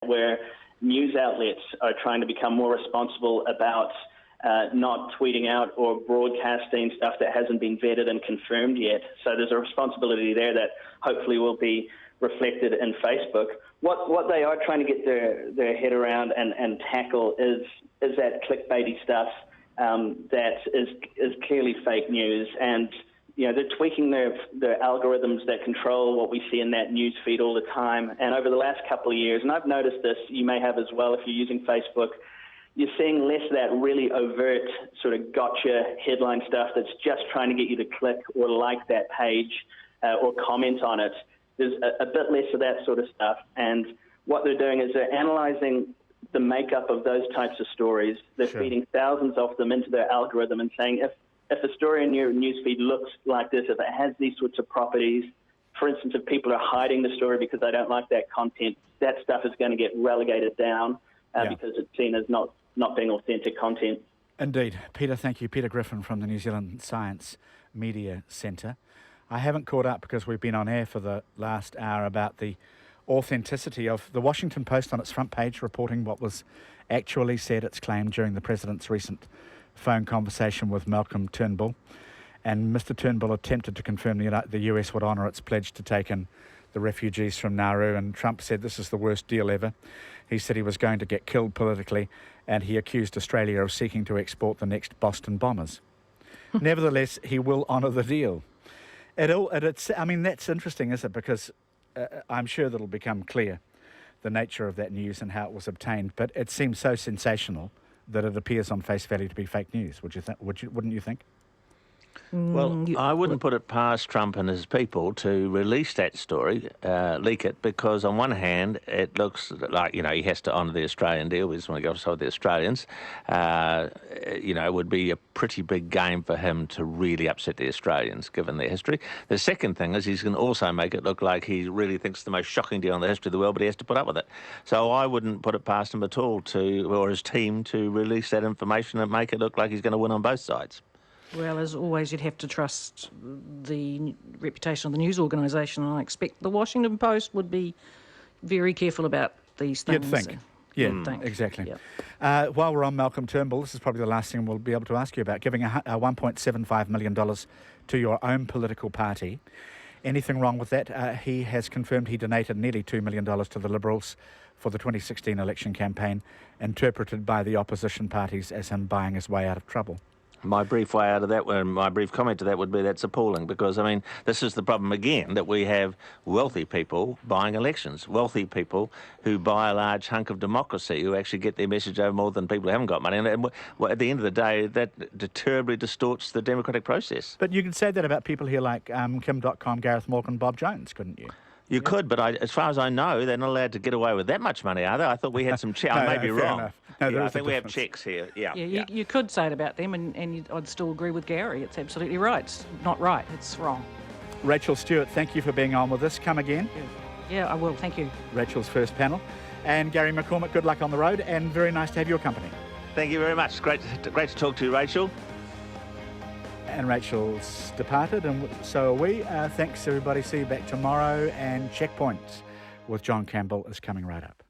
where news outlets are trying to become more responsible about not tweeting out or broadcasting stuff that hasn't been vetted and confirmed yet. So there's a responsibility there that hopefully will be reflected in Facebook. What they are trying to get their head around and tackle is that clickbaity stuff that is clearly fake news. And they're tweaking their algorithms that control what we see in that news feed all the time. And over the last couple of years, and I've noticed this, you may have as well if you're using Facebook, you're seeing less of that really overt sort of gotcha headline stuff that's just trying to get you to click or like that page or comment on it. There's a bit less of that sort of stuff. And what they're doing is they're analyzing the makeup of those types of stories. They're feeding thousands of them into their algorithm and saying, if a story in your newsfeed looks like this, if it has these sorts of properties, for instance, if people are hiding the story because they don't like that content, that stuff is going to get relegated down because it's seen as not being authentic content. Indeed. Peter, thank you. Peter Griffin from the New Zealand Science Media Centre. I haven't caught up because we've been on air for the last hour about the authenticity of the Washington Post on its front page reporting what was actually said, it's claimed, during the President's recent phone conversation with Malcolm Turnbull. And Mr Turnbull attempted to confirm the US would honour its pledge to take in the refugees from Nauru, and Trump said this is the worst deal ever. He said he was going to get killed politically, and he accused Australia of seeking to export the next Boston bombers. Nevertheless, he will honour the deal. That's interesting, isn't it? Because I'm sure that'll become clear, the nature of that news and how it was obtained. But it seems so sensational that it appears on face value to be fake news. Wouldn't you think? Well, I wouldn't put it past Trump and his people to release that story, leak it, because on one hand, it looks like, he has to honour the Australian deal. We just want to go with the Australians. It would be a pretty big game for him to really upset the Australians, given their history. The second thing is he's going to also make it look like he really thinks the most shocking deal in the history of the world, but he has to put up with it. So I wouldn't put it past him at all or his team to release that information and make it look like he's going to win on both sides. Well, as always, you'd have to trust the reputation of the news organisation, and I expect the Washington Post would be very careful about these things. You'd think. Yeah, exactly. Yep. While we're on Malcolm Turnbull, this is probably the last thing we'll be able to ask you about. Giving a $1.75 million to your own political party. Anything wrong with that? He has confirmed he donated nearly $2 million to the Liberals for the 2016 election campaign, interpreted by the opposition parties as him buying his way out of trouble. My brief comment to that would be that's appalling, because, this is the problem again, that we have wealthy people buying elections, wealthy people who buy a large hunk of democracy, who actually get their message over more than people who haven't got money. And at the end of the day, that terribly distorts the democratic process. But you could say that about people here like Kim.com, Gareth Morgan, Bob Jones, couldn't you? You could, but as far as I know, they're not allowed to get away with that much money, are they? I thought we had some checks. I may be wrong. No, I think we have checks here. You could say it about them, and I'd still agree with Gary. It's absolutely right. It's not right. It's wrong. Rachel Stewart, thank you for being on with us. Come again. Yeah, I will. Thank you. Rachel's first panel. And Gary McCormick, good luck on the road, and very nice to have your company. Thank you very much. Great to talk to you, Rachel. And Rachel's departed, and so are we. Thanks, everybody. See you back tomorrow. And Checkpoint with John Campbell is coming right up.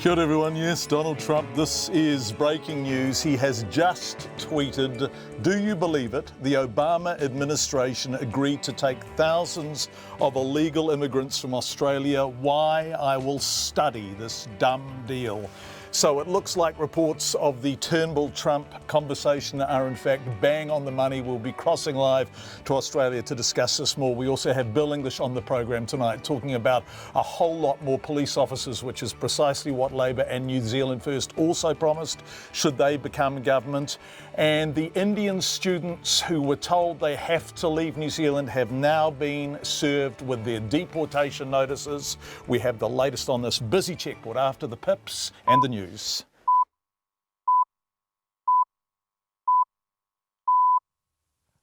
Kia ora everyone. Yes, Donald Trump, this is breaking news. He has just tweeted, do you believe it? The Obama administration agreed to take thousands of illegal immigrants from Australia. Why? I will study this dumb deal. So it looks like reports of the Turnbull-Trump conversation are in fact bang on the money. We'll be crossing live to Australia to discuss this more. We also have Bill English on the program tonight talking about a whole lot more police officers, which is precisely what Labor and New Zealand First also promised should they become government. And the Indian students who were told they have to leave New Zealand have now been served with their deportation notices. We have the latest on this busy checkboard after the pips and the news.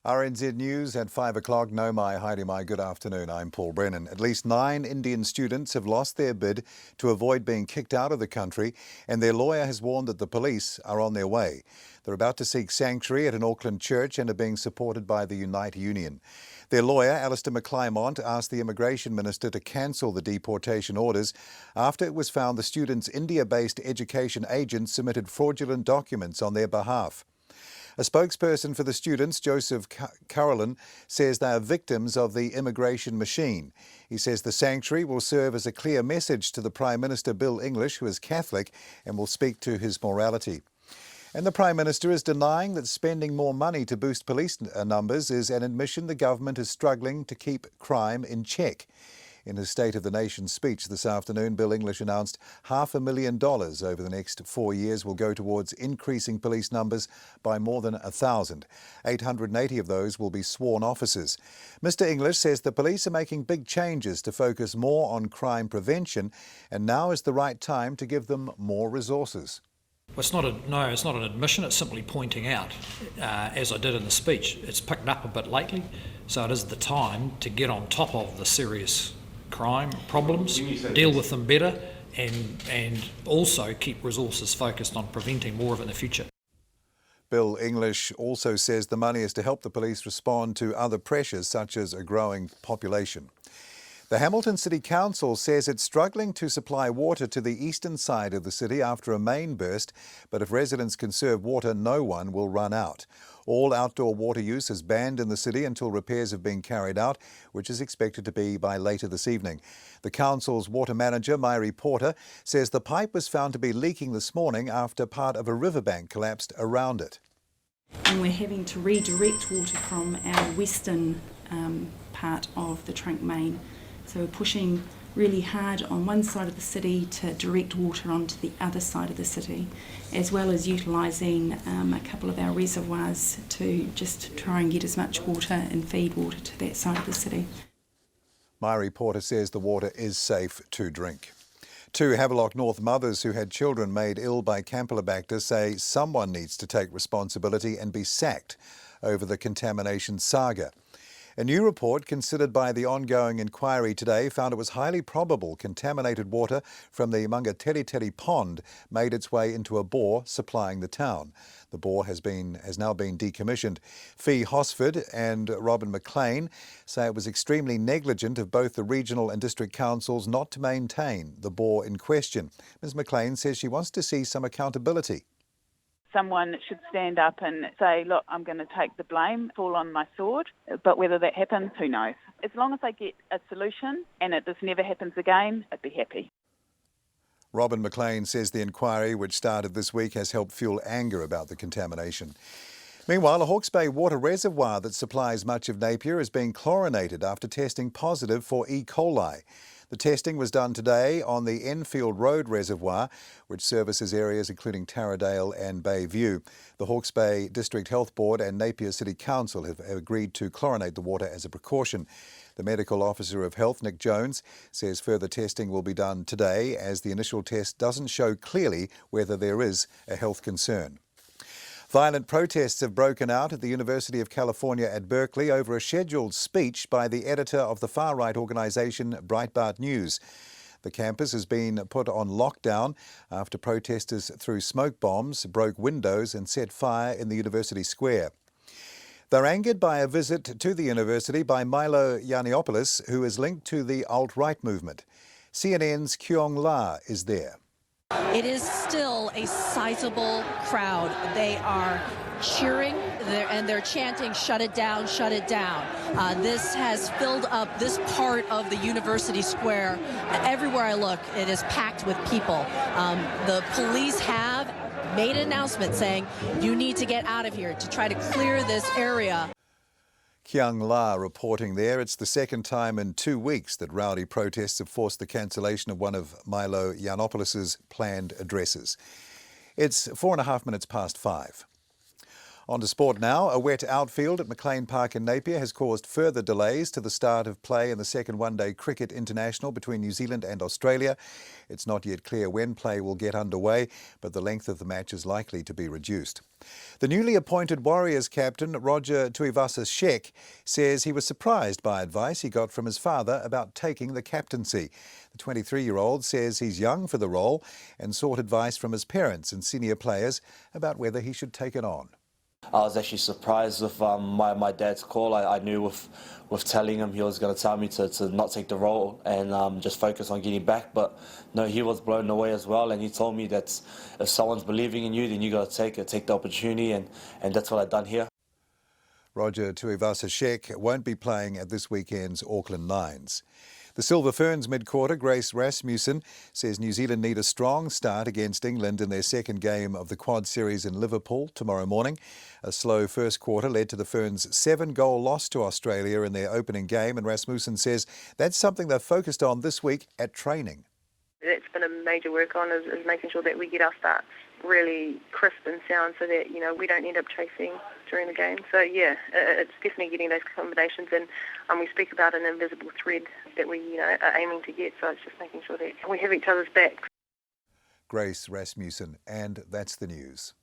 RNZ News at 5 o'clock. No, my good afternoon. I'm Paul Brennan. At least 9 Indian students have lost their bid to avoid being kicked out of the country, and their lawyer has warned that the police are on their way. They're about to seek sanctuary at an Auckland church and are being supported by the Unite Union. Their lawyer, Alistair McClymont, asked the Immigration Minister to cancel the deportation orders after it was found the students' India-based education agents submitted fraudulent documents on their behalf. A spokesperson for the students, Joseph Carolan, says they are victims of the immigration machine. He says the sanctuary will serve as a clear message to the Prime Minister, Bill English, who is Catholic, and will speak to his morality. And the Prime Minister is denying that spending more money to boost police numbers is an admission the government is struggling to keep crime in check. In his State of the Nation speech this afternoon, Bill English announced $500,000 over the next 4 years will go towards increasing police numbers by more than 1,000. 880 of those will be sworn officers. Mr English says the police are making big changes to focus more on crime prevention, and now is the right time to give them more resources. Well, it's not an admission, it's simply pointing out, as I did in the speech, it's picked up a bit lately, so it is the time to get on top of the serious crime problems, deal with them better, and also keep resources focused on preventing more of it in the future. Bill English also says the money is to help the police respond to other pressures such as a growing population. The Hamilton City Council says it's struggling to supply water to the eastern side of the city after a main burst, but if residents conserve water, no one will run out. All outdoor water use is banned in the city until repairs have been carried out, which is expected to be by later this evening. The council's water manager, Myri Porter, says the pipe was found to be leaking this morning after part of a riverbank collapsed around it. And we're having to redirect water from our western part of the trunk main. So we're pushing really hard on one side of the city to direct water onto the other side of the city, as well as utilising a couple of our reservoirs to just try and get as much water and feed water to that side of the city. Myri Porter says the water is safe to drink. 2 Havelock North mothers who had children made ill by Campylobacter say someone needs to take responsibility and be sacked over the contamination saga. A new report considered by the ongoing inquiry today found it was highly probable contaminated water from the Mangateriteri pond made its way into a bore supplying the town. The bore has now been decommissioned. Fee Hosford and Robin McLean say it was extremely negligent of both the regional and district councils not to maintain the bore in question. Ms McLean says she wants to see some accountability. Someone should stand up and say, look, I'm going to take the blame, fall on my sword. But whether that happens, who knows? As long as I get a solution and this never happens again, I'd be happy. Robin McLean says the inquiry, which started this week, has helped fuel anger about the contamination. Meanwhile, a Hawke's Bay water reservoir that supplies much of Napier is being chlorinated after testing positive for E. coli. The testing was done today on the Enfield Road Reservoir, which services areas including Taradale and Bayview. The Hawke's Bay District Health Board and Napier City Council have agreed to chlorinate the water as a precaution. The Medical Officer of Health, Nick Jones, says further testing will be done today as the initial test doesn't show clearly whether there is a health concern. Violent protests have broken out at the University of California at Berkeley over a scheduled speech by the editor of the far-right organisation Breitbart News. The campus has been put on lockdown after protesters threw smoke bombs, broke windows and set fire in the university square. They're angered by a visit to the university by Milo Yiannopoulos, who is linked to the alt-right movement. CNN's Kyung La is there. It is still a sizable crowd. They are cheering and they're chanting, shut it down, shut it down. This has filled up this part of the university square. Everywhere I look, it is packed with people. The police have made an announcement saying you need to get out of here to try to clear this area. Kyung La reporting there. It's the second time in 2 weeks that rowdy protests have forced the cancellation of one of Milo Yiannopoulos' planned addresses. It's 4.5 minutes past 5. On to sport now. A wet outfield at McLean Park in Napier has caused further delays to the start of play in the second one-day cricket international between New Zealand and Australia. It's not yet clear when play will get underway, but the length of the match is likely to be reduced. The newly appointed Warriors captain, Roger Tuivasa-Sheck, says he was surprised by advice he got from his father about taking the captaincy. The 23-year-old says he's young for the role and sought advice from his parents and senior players about whether he should take it on. I was actually surprised with my dad's call. I knew with telling him he was going to tell me to not take the role and just focus on getting back. But no, he was blown away as well, and he told me that if someone's believing in you, then you got to take the opportunity, and that's what I've done here. Roger Tuivasa-Sheck won't be playing at this weekend's Auckland Nines. The Silver Ferns mid-quarter, Grace Rasmussen, says New Zealand need a strong start against England in their second game of the Quad Series in Liverpool tomorrow morning. A slow first quarter led to the Ferns' 7-goal loss to Australia in their opening game, and Rasmussen says that's something they've focused on this week at training. That's been a major work on is making sure that we get our starts really crisp and sound so that, we don't end up chasing during the game. So, yeah, it's definitely getting those combinations, and we speak about an invisible thread that we, are aiming to get, so it's just making sure that we have each other's backs. Grace Rasmussen, and that's the news.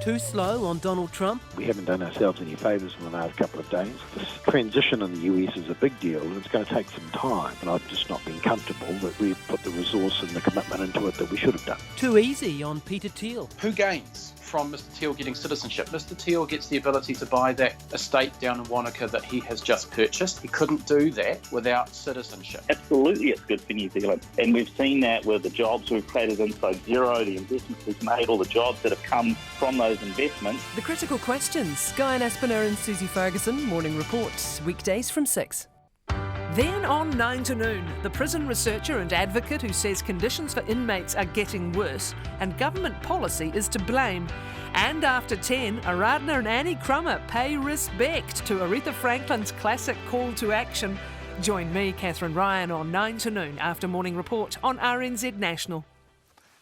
Too slow on Donald Trump? We haven't done ourselves any favours in the last couple of days. This transition in the US is a big deal, and it's going to take some time. And I've just not been comfortable that we've put the resource and the commitment into it that we should have done. Too easy on Peter Thiel? Who gains from Mr Thiel getting citizenship? Mr Thiel gets the ability to buy that estate down in Wanaka that he has just purchased. He couldn't do that without citizenship. Absolutely, it's good for New Zealand. And we've seen that with the jobs we've created inside Zero, the investments we've made, all the jobs that have come from those investments. The Critical Questions. Guy and Aspinall and Susie Ferguson, Morning Reports, weekdays from 6. Then on 9 to noon, the prison researcher and advocate who says conditions for inmates are getting worse and government policy is to blame. And after 10, Aradna and Annie Crummer pay respect to Aretha Franklin's classic call to action. Join me, Catherine Ryan, on 9 to noon after Morning Report on RNZ National.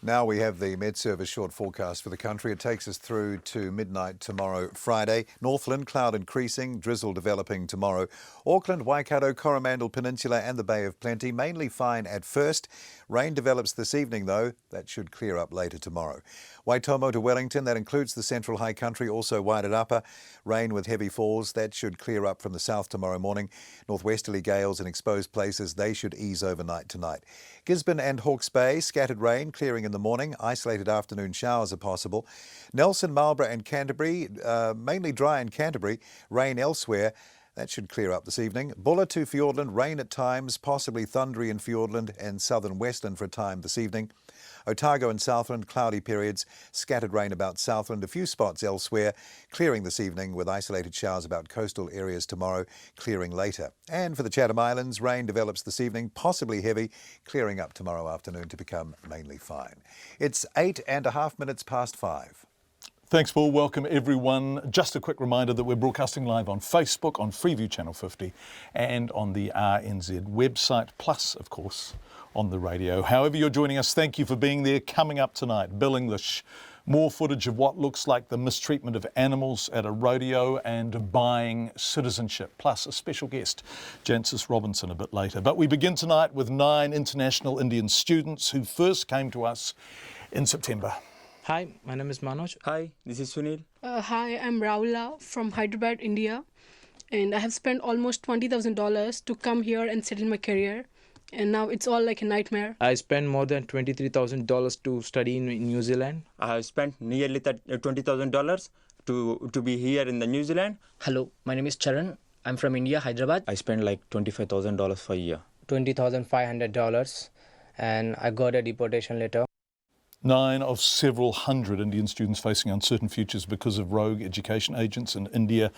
Now we have the Met Service short forecast for the country. It takes us through to midnight tomorrow, Friday. Northland, cloud increasing, drizzle developing tomorrow. Auckland, Waikato, Coromandel Peninsula and the Bay of Plenty, mainly fine at first. Rain develops this evening, though. That should clear up later tomorrow. Waitomo to Wellington, that includes the central high country, also Waitarapa. Rain with heavy falls, that should clear up from the south tomorrow morning. Northwesterly gales in exposed places, they should ease overnight tonight. Gisborne and Hawke's Bay, scattered rain, clearing in the morning. Isolated afternoon showers are possible. Nelson, Marlborough and Canterbury, mainly dry in Canterbury. Rain elsewhere. That should clear up this evening. Bulla to Fiordland, rain at times, possibly thundery in Fiordland and southern Westland for a time this evening. Otago and Southland, cloudy periods, scattered rain about Southland, a few spots elsewhere, clearing this evening with isolated showers about coastal areas tomorrow, clearing later. And for the Chatham Islands, rain develops this evening, possibly heavy, clearing up tomorrow afternoon to become mainly fine. It's 8.5 minutes past 5. Thanks, Paul. Welcome, everyone. Just a quick reminder that we're broadcasting live on Facebook, on Freeview Channel 50 and on the RNZ website, plus, of course, on the radio. However you're joining us, thank you for being there. Coming up tonight, Bill English, more footage of what looks like the mistreatment of animals at a rodeo and buying citizenship, plus a special guest, Jancis Robinson, a bit later. But we begin tonight with 9 international Indian students who first came to us in September. Hi, my name is Manoj. Hi, this is Sunil. Hi, I'm Raula from Hyderabad, India, and I have spent almost $20,000 to come here and settle my career, and now it's all like a nightmare. I spent more than $23,000 to study in New Zealand. I have spent nearly $20,000 to be here in the New Zealand. Hello, my name is Charan. I'm from India, Hyderabad. I spent like $25,000 for a year. $20,500, and I got a deportation letter. 9 of several hundred Indian students facing uncertain futures because of rogue education agents in India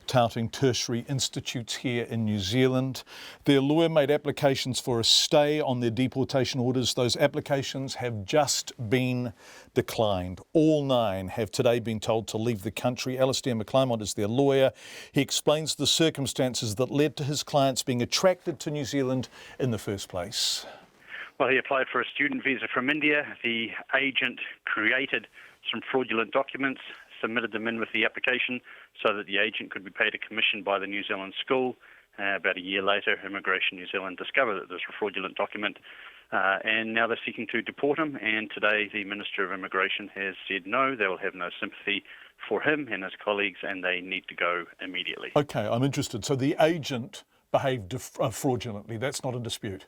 touting tertiary institutes here in New Zealand. Their lawyer made applications for a stay on their deportation orders. Those applications have just been declined. All 9 have today been told to leave the country. Alistair McClymont is their lawyer. He explains the circumstances that led to his clients being attracted to New Zealand in the first place. Well, he applied for a student visa from India. The agent created some fraudulent documents, submitted them in with the application so that the agent could be paid a commission by the New Zealand school. About a year later, Immigration New Zealand discovered that this was a fraudulent document, and now they're seeking to deport him. And today, the Minister of Immigration has said no, they will have no sympathy for him and his colleagues, and they need to go immediately. Okay, I'm interested. So the agent behaved fraudulently. That's not a dispute.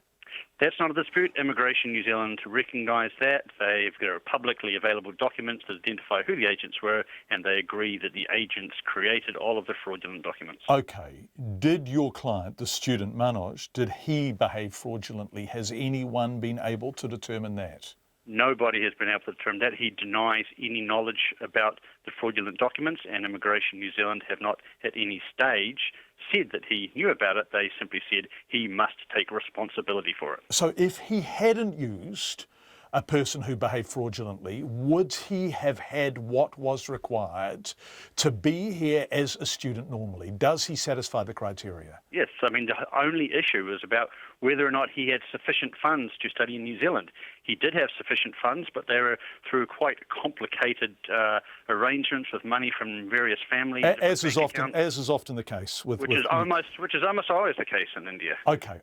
That's not a dispute. Immigration New Zealand recognise that. They've got publicly available documents that identify who the agents were, and they agree that the agents created all of the fraudulent documents. Okay. Did your client, the student Manoj, did he behave fraudulently? Has anyone been able to determine that? Nobody has been able to determine that. He denies any knowledge about the fraudulent documents, and Immigration New Zealand have not at any stage said that he knew about it. They simply said he must take responsibility for it. So if he hadn't used a person who behaved fraudulently, would he have had what was required to be here as a student normally? Does he satisfy the criteria? Yes, I mean, the only issue is about whether or not he had sufficient funds to study in New Zealand. He did have sufficient funds, but they were through quite complicated arrangements with money from various families. As is often the case which is almost always the case in India. Okay.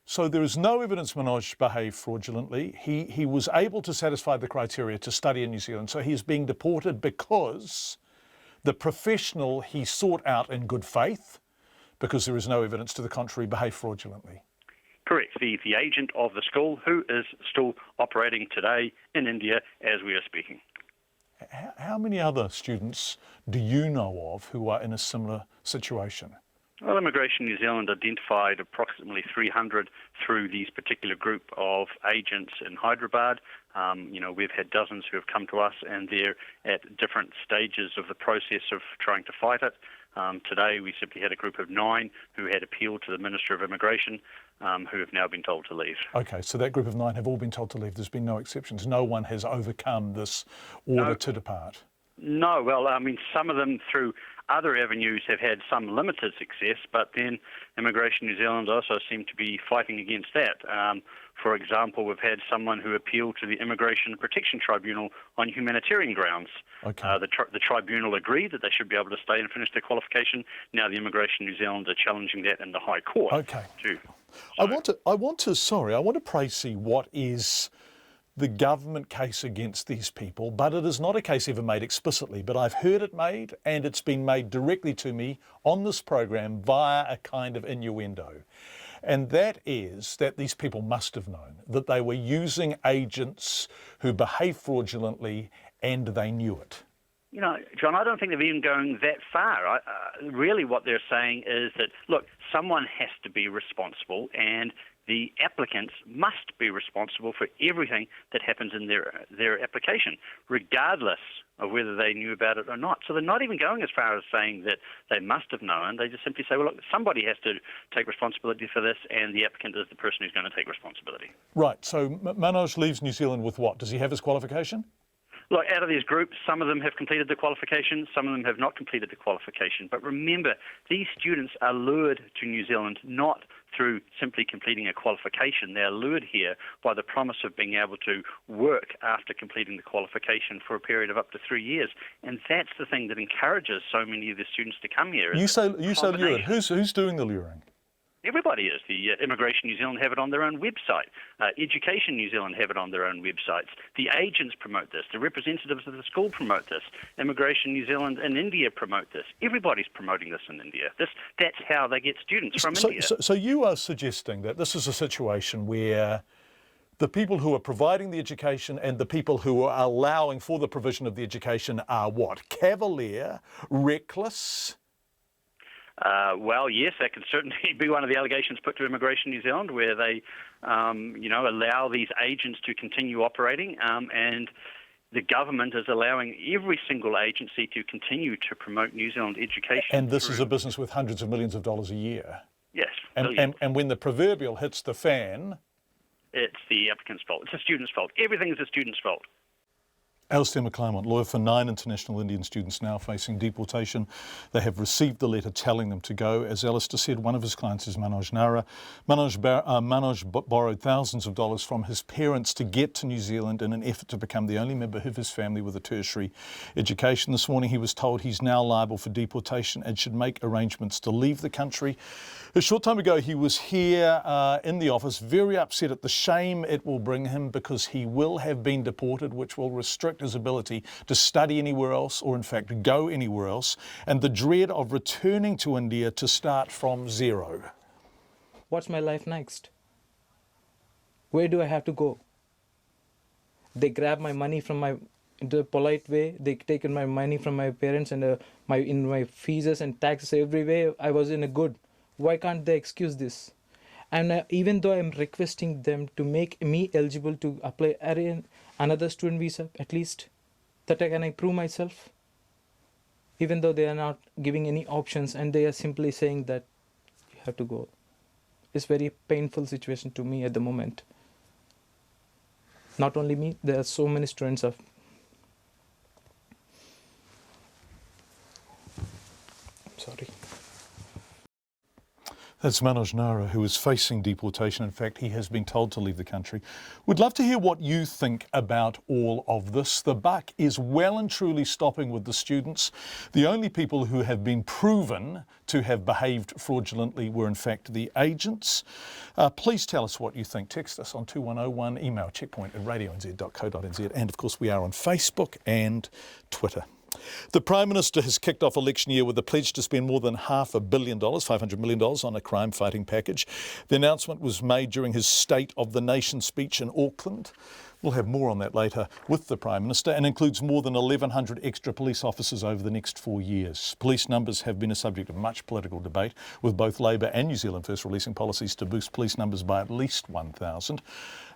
So there is no evidence Manoj behaved fraudulently. He was able to satisfy the criteria to study in New Zealand. So he's being deported because the professional he sought out in good faith, because there is no evidence to the contrary, behaved fraudulently. Correct. The agent of the school, who is still operating today in India as we are speaking. How many other students do you know of who are in a similar situation? Well, Immigration New Zealand identified approximately 300 through these particular group of agents in Hyderabad. We've had dozens who have come to us, and they're at different stages of the process of trying to fight it. Today, we simply had a group of 9 who had appealed to the Minister of Immigration, who have now been told to leave. Okay, so that group of 9 have all been told to leave. There's been no exceptions. No one has overcome this order to depart. No, well, I mean, some of them through other avenues have had some limited success, but then Immigration New Zealand also seem to be fighting against that. For example, we've had someone who appealed to the Immigration Protection Tribunal on humanitarian grounds. Okay. The tribunal agreed that they should be able to stay and finish their qualification. Now the Immigration New Zealand are challenging that in the High Court. Okay. I want to see what is the government case against these people, but it is not a case ever made explicitly, but I've heard it made, and it's been made directly to me on this program via a kind of innuendo. And that is that these people must have known that they were using agents who behaved fraudulently, and they knew it. You know, John, I don't think they're even going that far. Really what they're saying is that, look, someone has to be responsible, and the applicants must be responsible for everything that happens in their application, regardless of whether they knew about it or not. So they're not even going as far as saying that they must have known. They just simply say, well, look, somebody has to take responsibility for this, and the applicant is the person who's going to take responsibility. Right. So Manoj leaves New Zealand with what? Does he have his qualification? Look, out of these groups, some of them have completed the qualification, some of them have not completed the qualification. But remember, these students are lured to New Zealand not through simply completing a qualification. They're lured here by the promise of being able to work after completing the qualification for a period of up to 3 years. And that's the thing that encourages so many of the students to come here. You say lured. Who's doing the luring? Everybody is. The Immigration New Zealand have it on their own website. Education New Zealand have it on their own websites. The agents promote this. The representatives of the school promote this. Immigration New Zealand in India promote this. Everybody's promoting this in India. That's how they get students from India. So you are suggesting that this is a situation where the people who are providing the education and the people who are allowing for the provision of the education are what? Cavalier, reckless? Well, yes, that could certainly be one of the allegations put to Immigration New Zealand, where they, allow these agents to continue operating, and the government is allowing every single agency to continue to promote New Zealand education. And this is a business with hundreds of millions of dollars a year. Yes. And when the proverbial hits the fan, it's the applicant's fault. It's the student's fault. Everything is the student's fault. Alistair McClymont, lawyer for 9 international Indian students now facing deportation. They have received the letter telling them to go. As Alistair said, one of his clients is Manoj Nara. Manoj borrowed thousands of dollars from his parents to get to New Zealand in an effort to become the only member of his family with a tertiary education. This morning he was told he's now liable for deportation and should make arrangements to leave the country. A short time ago he was here in the office, very upset at the shame it will bring him because he will have been deported, which will restrict his ability to study anywhere else or in fact go anywhere else, and the dread of returning to India to start from zero. What's my life next? Where do I have to go? They grab my money from the polite way. They taken my money from my parents and in my fees and taxes everywhere. I was in a good. Why can't they excuse this? And even though I'm requesting them to make me eligible to apply another student visa, at least that can I prove myself, even though they are not giving any options and they are simply saying that you have to go. It's very painful situation to me at the moment. Not only me, there are so many students of. I'm sorry. That's Manoj Nara, who is facing deportation. In fact, he has been told to leave the country. We'd love to hear what you think about all of this. The buck is well and truly stopping with the students. The only people who have been proven to have behaved fraudulently were in fact the agents. Please tell us what you think. Text us on 2101, email checkpoint@radionz.co.nz, and of course we are on Facebook and Twitter. The Prime Minister has kicked off election year with a pledge to spend more than $500 million, $500 million on a crime-fighting package. The announcement was made during his State of the Nation speech in Auckland. We'll have more on that later with the Prime Minister, and includes more than 1,100 extra police officers over the next 4 years. Police numbers have been a subject of much political debate, with both Labour and New Zealand First releasing policies to boost police numbers by at least 1,000.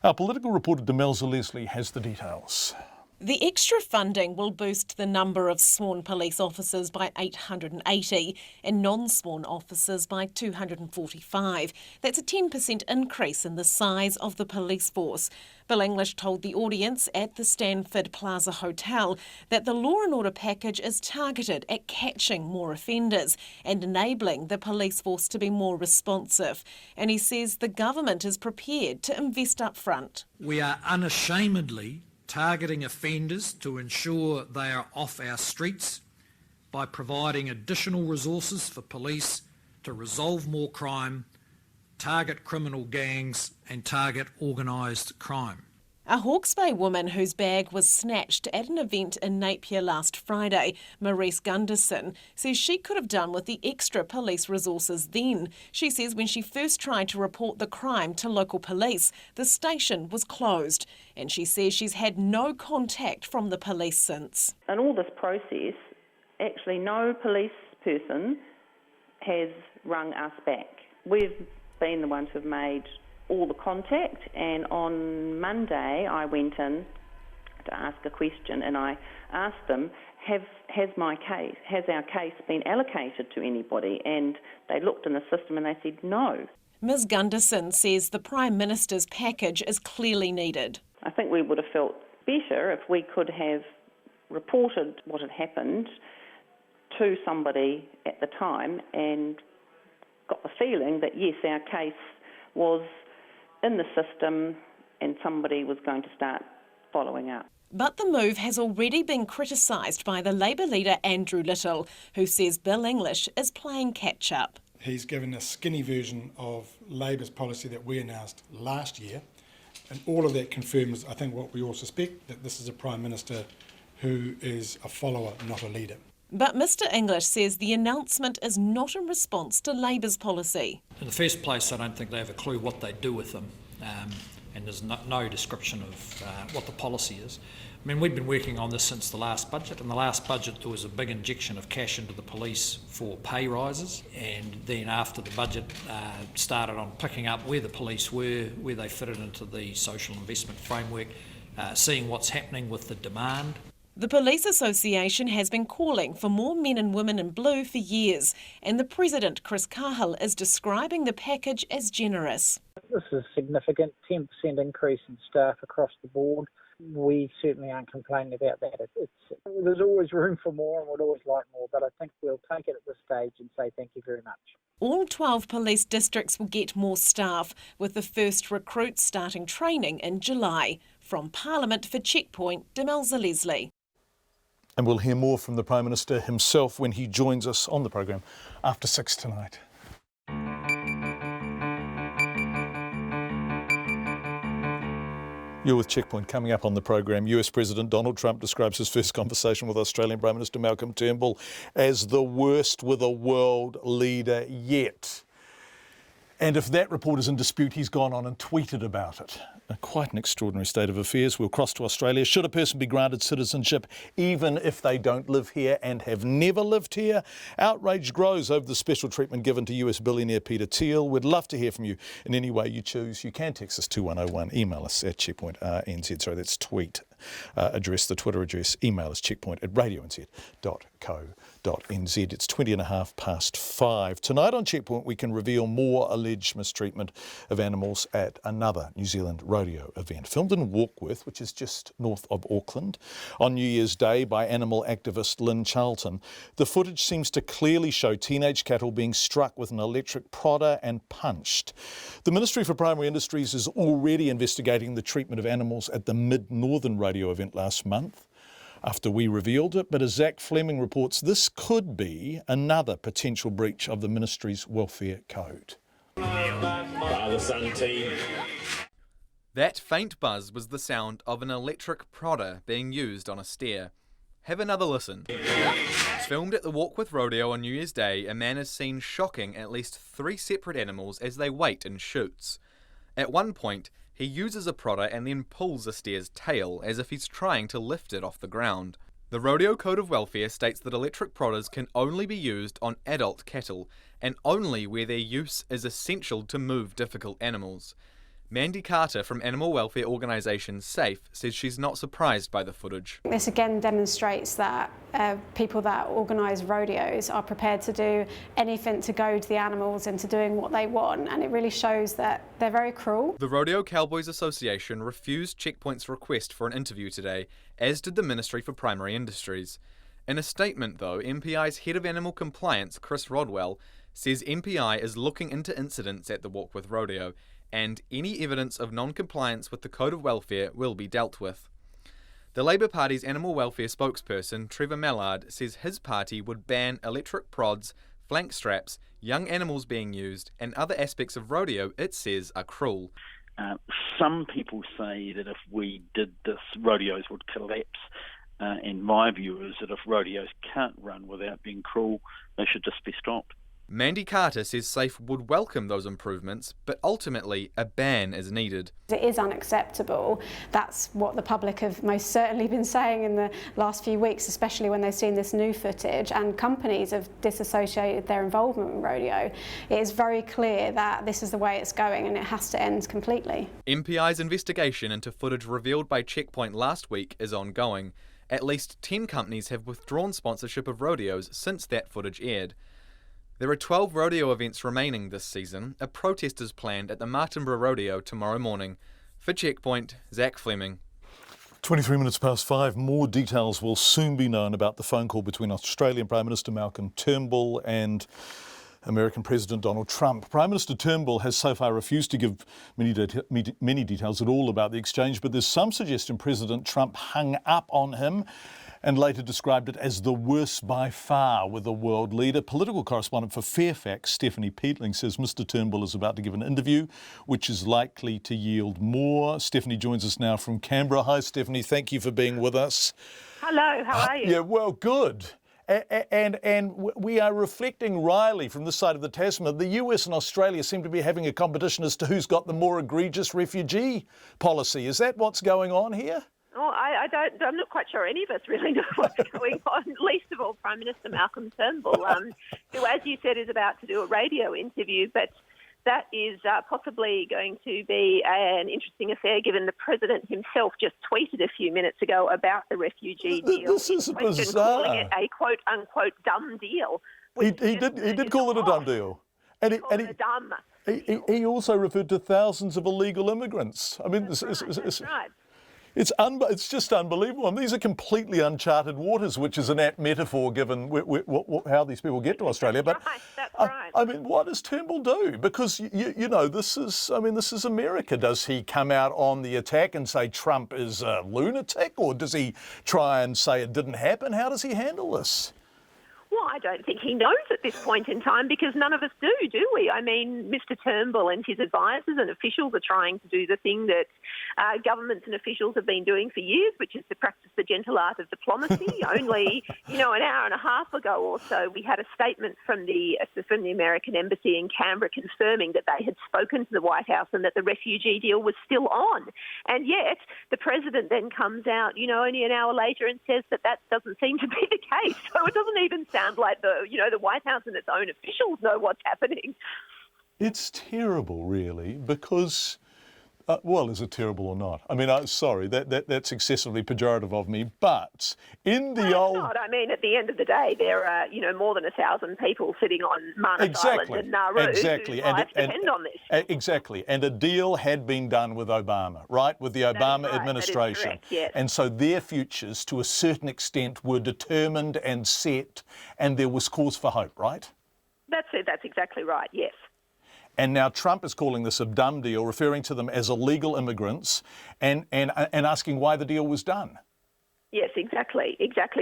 Our political reporter Demelza Leslie has the details. The extra funding will boost the number of sworn police officers by 880 and non-sworn officers by 245. That's a 10% increase in the size of the police force. Bill English told the audience at the Stanford Plaza Hotel that the law and order package is targeted at catching more offenders and enabling the police force to be more responsive. And he says the government is prepared to invest up front. We are unashamedly targeting offenders to ensure they are off our streets by providing additional resources for police to resolve more crime, target criminal gangs and target organised crime. A Hawke's Bay woman whose bag was snatched at an event in Napier last Friday, Maurice Gunderson, says she could have done with the extra police resources then. She says when she first tried to report the crime to local police, the station was closed. And she says she's had no contact from the police since. In all this process, actually no police person has rung us back. We've been the ones who've made all the contact, and on Monday I went in to ask a question and I asked them, has our case been allocated to anybody? And they looked in the system and they said no. Ms Gunderson says the Prime Minister's package is clearly needed. I think we would have felt better if we could have reported what had happened to somebody at the time and got the feeling that yes, our case was in the system and somebody was going to start following up. But the move has already been criticised by the Labour leader Andrew Little, who says Bill English is playing catch-up. He's given a skinny version of Labour's policy that we announced last year, and all of that confirms, I think, what we all suspect, that this is a Prime Minister who is a follower, not a leader. But Mr English says the announcement is not in response to Labour's policy. In the first place, I don't think they have a clue what they do with them, and there's no description of what the policy is. I mean, we've been working on this since the last budget. In the last budget, there was a big injection of cash into the police for pay rises, and then after the budget started on picking up where the police were, where they fitted into the social investment framework, seeing what's happening with the demand. The Police Association has been calling for more men and women in blue for years, and the President, Chris Cahill, is describing the package as generous. This is a significant 10% increase in staff across the board. We certainly aren't complaining about that. There's always room for more and we'd always like more, but I think we'll take it at this stage and say thank you very much. All 12 police districts will get more staff, with the first recruits starting training in July. From Parliament for Checkpoint, Demelza Leslie. And we'll hear more from the Prime Minister himself when he joins us on the programme after 6 tonight. You're with Checkpoint. Coming up on the programme, US President Donald Trump describes his first conversation with Australian Prime Minister Malcolm Turnbull as the worst with a world leader yet. And if that report is in dispute, he's gone on and tweeted about it. Quite an extraordinary state of affairs. We'll cross to Australia. Should a person be granted citizenship even if they don't live here and have never lived here? Outrage grows over the special treatment given to US billionaire Peter Thiel. We'd love to hear from you in any way you choose. You can text us 2101, email us at Checkpoint RNZ. Sorry, that's tweet address, the Twitter address. Email us checkpoint@radionz.co.nz. It's 5:20 Tonight on Checkpoint, we can reveal more alleged mistreatment of animals at another New Zealand rodeo event, filmed in Warkworth, which is just north of Auckland, on New Year's Day by animal activist Lynn Charlton. The footage seems to clearly show teenage cattle being struck with an electric prodder and punched. The Ministry for Primary Industries is already investigating the treatment of animals at the Mid-Northern rodeo event last month, after we revealed it, but as Zach Fleming reports, this could be another potential breach of the Ministry's welfare code. Father-son team. That faint buzz was the sound of an electric prodder being used on a steer. Have another listen. Filmed at the Warkworth Rodeo on New Year's Day, a man is seen shocking at least 3 separate animals as they wait in chutes. At one point, he uses a prodder and then pulls a steer's tail as if he's trying to lift it off the ground. The Rodeo Code of Welfare states that electric prodders can only be used on adult cattle, and only where their use is essential to move difficult animals. Mandy Carter from animal welfare organisation SAFE says she's not surprised by the footage. This again demonstrates that people that organise rodeos are prepared to do anything to goad the animals into doing what they want, and it really shows that they're very cruel. The Rodeo Cowboys Association refused Checkpoint's request for an interview today, as did the Ministry for Primary Industries. In a statement though, MPI's head of animal compliance, Chris Rodwell, says MPI is looking into incidents at the Warkworth Rodeo, and any evidence of non-compliance with the Code of Welfare will be dealt with. The Labour Party's animal welfare spokesperson, Trevor Mallard, says his party would ban electric prods, flank straps, young animals being used, and other aspects of rodeo it says are cruel. Some people say that if we did this, rodeos would collapse. And my view is that if rodeos can't run without being cruel, they should just be stopped. Mandy Carter says SAFE would welcome those improvements, but ultimately a ban is needed. It is unacceptable. That's what the public have most certainly been saying in the last few weeks, especially when they've seen this new footage, and companies have disassociated their involvement in rodeo. It is very clear that this is the way it's going and it has to end completely. MPI's investigation into footage revealed by Checkpoint last week is ongoing. At least 10 companies have withdrawn sponsorship of rodeos since that footage aired. There are 12 rodeo events remaining this season. A protest is planned at the Martinborough Rodeo tomorrow morning. For Checkpoint, Zach Fleming. 5:23. More details will soon be known about the phone call between Australian Prime Minister Malcolm Turnbull and American President Donald Trump. Prime Minister Turnbull has so far refused to give many details at all about the exchange, but there's some suggestion President Trump hung up on him and later described it as the worst by far with a world leader. Political correspondent for Fairfax, Stephanie Peatling, says Mr Turnbull is about to give an interview which is likely to yield more. Stephanie joins us now from Canberra. Hi Stephanie, thank you for being with us. Hello, how are you? Yeah, well, good. And we are reflecting wryly from this side of the Tasman. The US and Australia seem to be having a competition as to who's got the more egregious refugee policy. Is that what's going on here? Oh, I'm not quite sure any of us really know what's going on, least of all Prime Minister Malcolm Turnbull, who, as you said, is about to do a radio interview, but that is possibly going to be an interesting affair given the President himself just tweeted a few minutes ago about the refugee deal. This is bizarre. Calling it a quote-unquote dumb deal. He did call it a dumb deal. He also referred to thousands of illegal immigrants. I mean, That's right. It's just unbelievable. And these are completely uncharted waters, which is an apt metaphor given how these people get to Australia. But that's right. I mean, what does Turnbull do? Because you know, this is America. Does he come out on the attack and say Trump is a lunatic, or does he try and say it didn't happen? How does he handle this? Well, I don't think he knows at this point in time, because none of us do we? I mean, Mr Turnbull and his advisors and officials are trying to do the thing that governments and officials have been doing for years, which is to practice the gentle art of diplomacy. Only, an hour and a half ago or so, we had a statement from the American embassy in Canberra confirming that they had spoken to the White House and that the refugee deal was still on. And yet, the president then comes out, only an hour later and says that doesn't seem to be the case. So it doesn't even sound like the White House and its own officials know what's happening. It's terrible, really, because, is it terrible or not? I mean, sorry, that's excessively pejorative of me, but in the old... Not. I mean, at the end of the day, there are, more than 1,000 people sitting on Manus Island and Nauru whose lives depend on this. Exactly, and a deal had been done with Obama, right, with the Obama administration. That is correct, yes. And so their futures, to a certain extent, were determined and set, and there was cause for hope, right? That's it. That's exactly right, yes. And now Trump is calling this a dumb deal, referring to them as illegal immigrants and asking why the deal was done. Yes, exactly,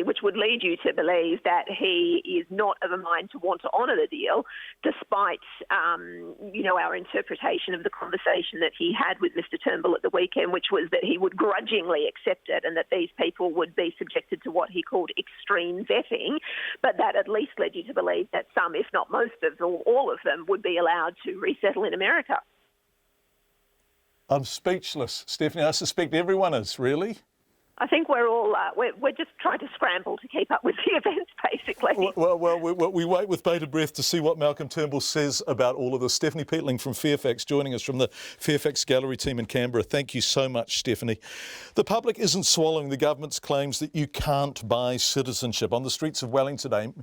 which would lead you to believe that he is not of a mind to want to honour the deal, despite, our interpretation of the conversation that he had with Mr Turnbull at the weekend, which was that he would grudgingly accept it and that these people would be subjected to what he called extreme vetting, but that at least led you to believe that some, if not most of them, all of them, would be allowed to resettle in America. I'm speechless, Stephanie. I suspect everyone is, really. I think we're all we're just trying to scramble to keep up with the events, basically. Well, we wait with bated breath to see what Malcolm Turnbull says about all of this. Stephanie Peatling from Fairfax joining us from the Fairfax Gallery team in Canberra. Thank you so much, Stephanie. The public isn't swallowing the government's claims that you can't buy citizenship. On the streets of Wellington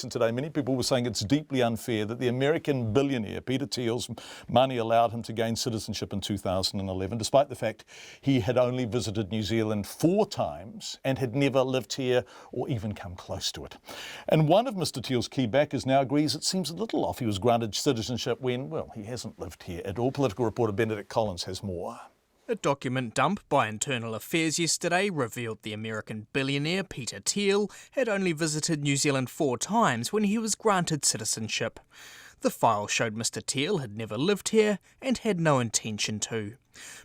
today, many people were saying it's deeply unfair that the American billionaire Peter Thiel's money allowed him to gain citizenship in 2011, despite the fact he had only visited New Zealand 4 times and had never lived here or even come close to it. And one of Mr Thiel's key backers now agrees it seems a little off he was granted citizenship when, he hasn't lived here at all. Political reporter Benedict Collins has more. A document dump by Internal Affairs yesterday revealed the American billionaire Peter Thiel had only visited New Zealand 4 times when he was granted citizenship. The file showed Mr Thiel had never lived here and had no intention to.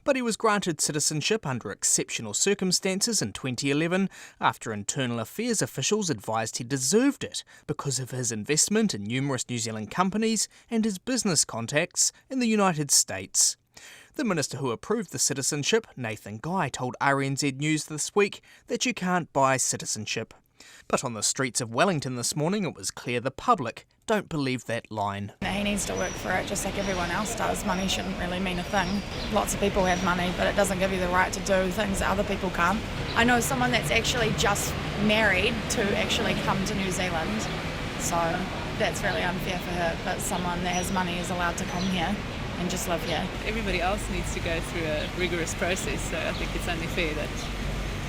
But he was granted citizenship under exceptional circumstances in 2011 after Internal Affairs officials advised he deserved it because of his investment in numerous New Zealand companies and his business contacts in the United States. The minister who approved the citizenship, Nathan Guy, told RNZ News this week that you can't buy citizenship. But on the streets of Wellington this morning, it was clear the public don't believe that line. He needs to work for it just like everyone else does. Money shouldn't really mean a thing. Lots of people have money, but it doesn't give you the right to do things that other people can't. I know someone that's actually just married to actually come to New Zealand, so that's really unfair for her, but someone that has money is allowed to come here and just live here. Everybody else needs to go through a rigorous process, so I think it's only fair that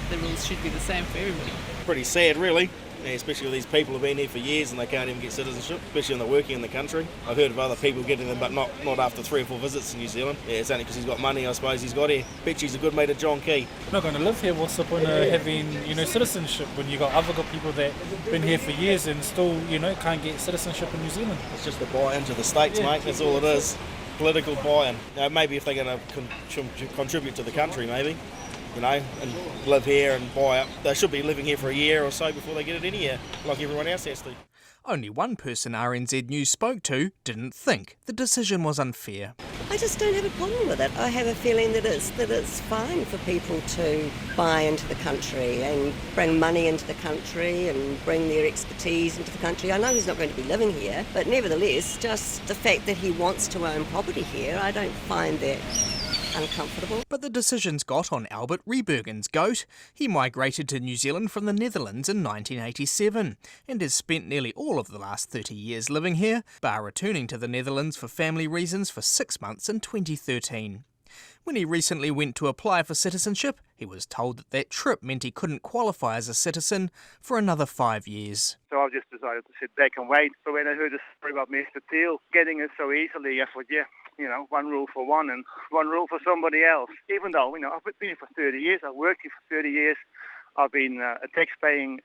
the rules should be the same for everybody. Pretty sad, really, especially with these people who've been here for years and they can't even get citizenship, especially when they're working in the country. I've heard of other people getting them, but not after 3 or 4 visits to New Zealand. Yeah, it's only because he's got money, I suppose, he's got here. Bet he's a good mate of John Campbell. Not going to live here, what's the point of having, citizenship when you got other people that been here for years and still, can't get citizenship in New Zealand? It's just a buy into the States, mate, that's all it is. Political buy-in. Maybe if they're going to contribute to the country, maybe. And live here and buy up. They should be living here for a year or so before they get it in here, like everyone else has to. Only one person RNZ News spoke to didn't think the decision was unfair. I just don't have a problem with it. I have a feeling that it's fine for people to buy into the country and bring money into the country and bring their expertise into the country. I know he's not going to be living here, but nevertheless, just the fact that he wants to own property here, I don't find that uncomfortable. But the decision's got on Albert Rebergen's goat. He migrated to New Zealand from the Netherlands in 1987 and has spent nearly all of the last 30 years living here, bar returning to the Netherlands for family reasons for 6 months in 2013. When he recently went to apply for citizenship, he was told that trip meant he couldn't qualify as a citizen for another 5 years. So I've just decided to sit back and wait. But when I heard the story about Mr. Thiel getting it so easily, I thought, one rule for one and one rule for somebody else. Even though, I've been here for 30 years, I've worked here for 30 years, I've been a tax-paying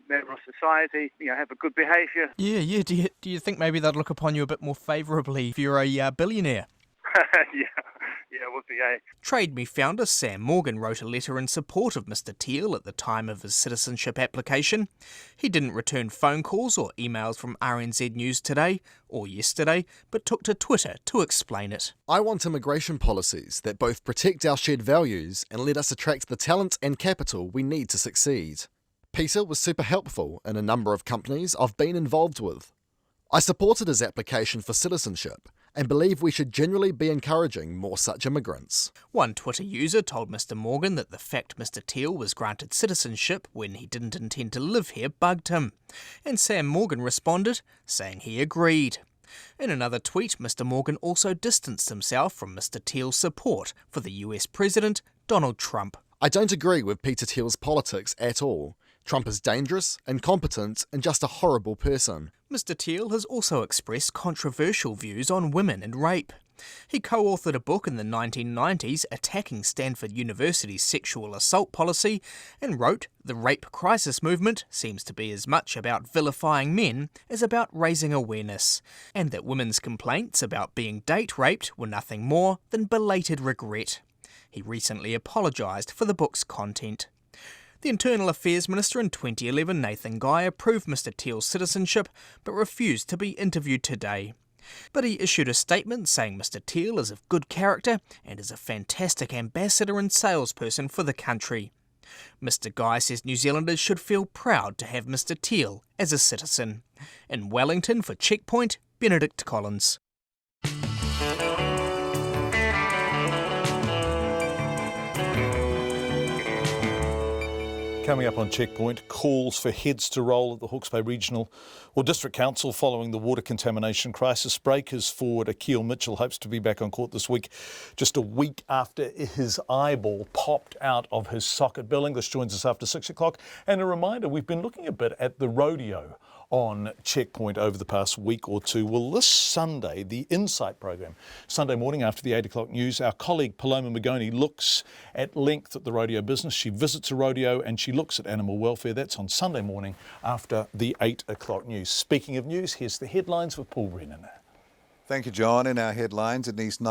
member of society, have a good behaviour. Yeah. Do you think maybe they'd look upon you a bit more favourably if you're a billionaire? Yeah, it would be, eh? Trade Me founder Sam Morgan wrote a letter in support of Mr. Thiel at the time of his citizenship application. He didn't return phone calls or emails from RNZ News today or yesterday, but took to Twitter to explain it. I want immigration policies that both protect our shared values and let us attract the talent and capital we need to succeed. Peter was super helpful in a number of companies I've been involved with. I supported his application for citizenship and believe we should generally be encouraging more such immigrants. One Twitter user told Mr. Morgan that the fact Mr. Thiel was granted citizenship when he didn't intend to live here bugged him, and Sam Morgan responded, saying he agreed. In another tweet, Mr. Morgan also distanced himself from Mr. Thiel's support for the US President, Donald Trump. I don't agree with Peter Thiel's politics at all. Trump is dangerous, incompetent, and just a horrible person. Mr. Thiel has also expressed controversial views on women and rape. He co-authored a book in the 1990s attacking Stanford University's sexual assault policy and wrote, "The rape crisis movement seems to be as much about vilifying men as about raising awareness, and that women's complaints about being date raped were nothing more than belated regret." He recently apologised for the book's content. The Internal Affairs Minister in 2011, Nathan Guy, approved Mr. Thiel's citizenship but refused to be interviewed today. But he issued a statement saying Mr. Thiel is of good character and is a fantastic ambassador and salesperson for the country. Mr. Guy says New Zealanders should feel proud to have Mr. Thiel as a citizen. In Wellington for Checkpoint, Benedict Collins. Coming up on Checkpoint, calls for heads to roll at the Hawke's Bay Regional or District Council following the water contamination crisis. Breakers forward Akil Mitchell hopes to be back on court this week, just a week after his eyeball popped out of his socket. Bill English joins us after 6 o'clock. And a reminder, we've been looking a bit at the rodeo on Checkpoint over the past week or two. Well, this Sunday, the Insight program, Sunday morning after the 8 o'clock news, our colleague Paloma Magoni looks at length at the rodeo business. She visits a rodeo and she looks at animal welfare. That's on Sunday morning after the 8 o'clock news. Speaking of news, here's the headlines with Paul Brennan. Thank you, John. In our headlines, at least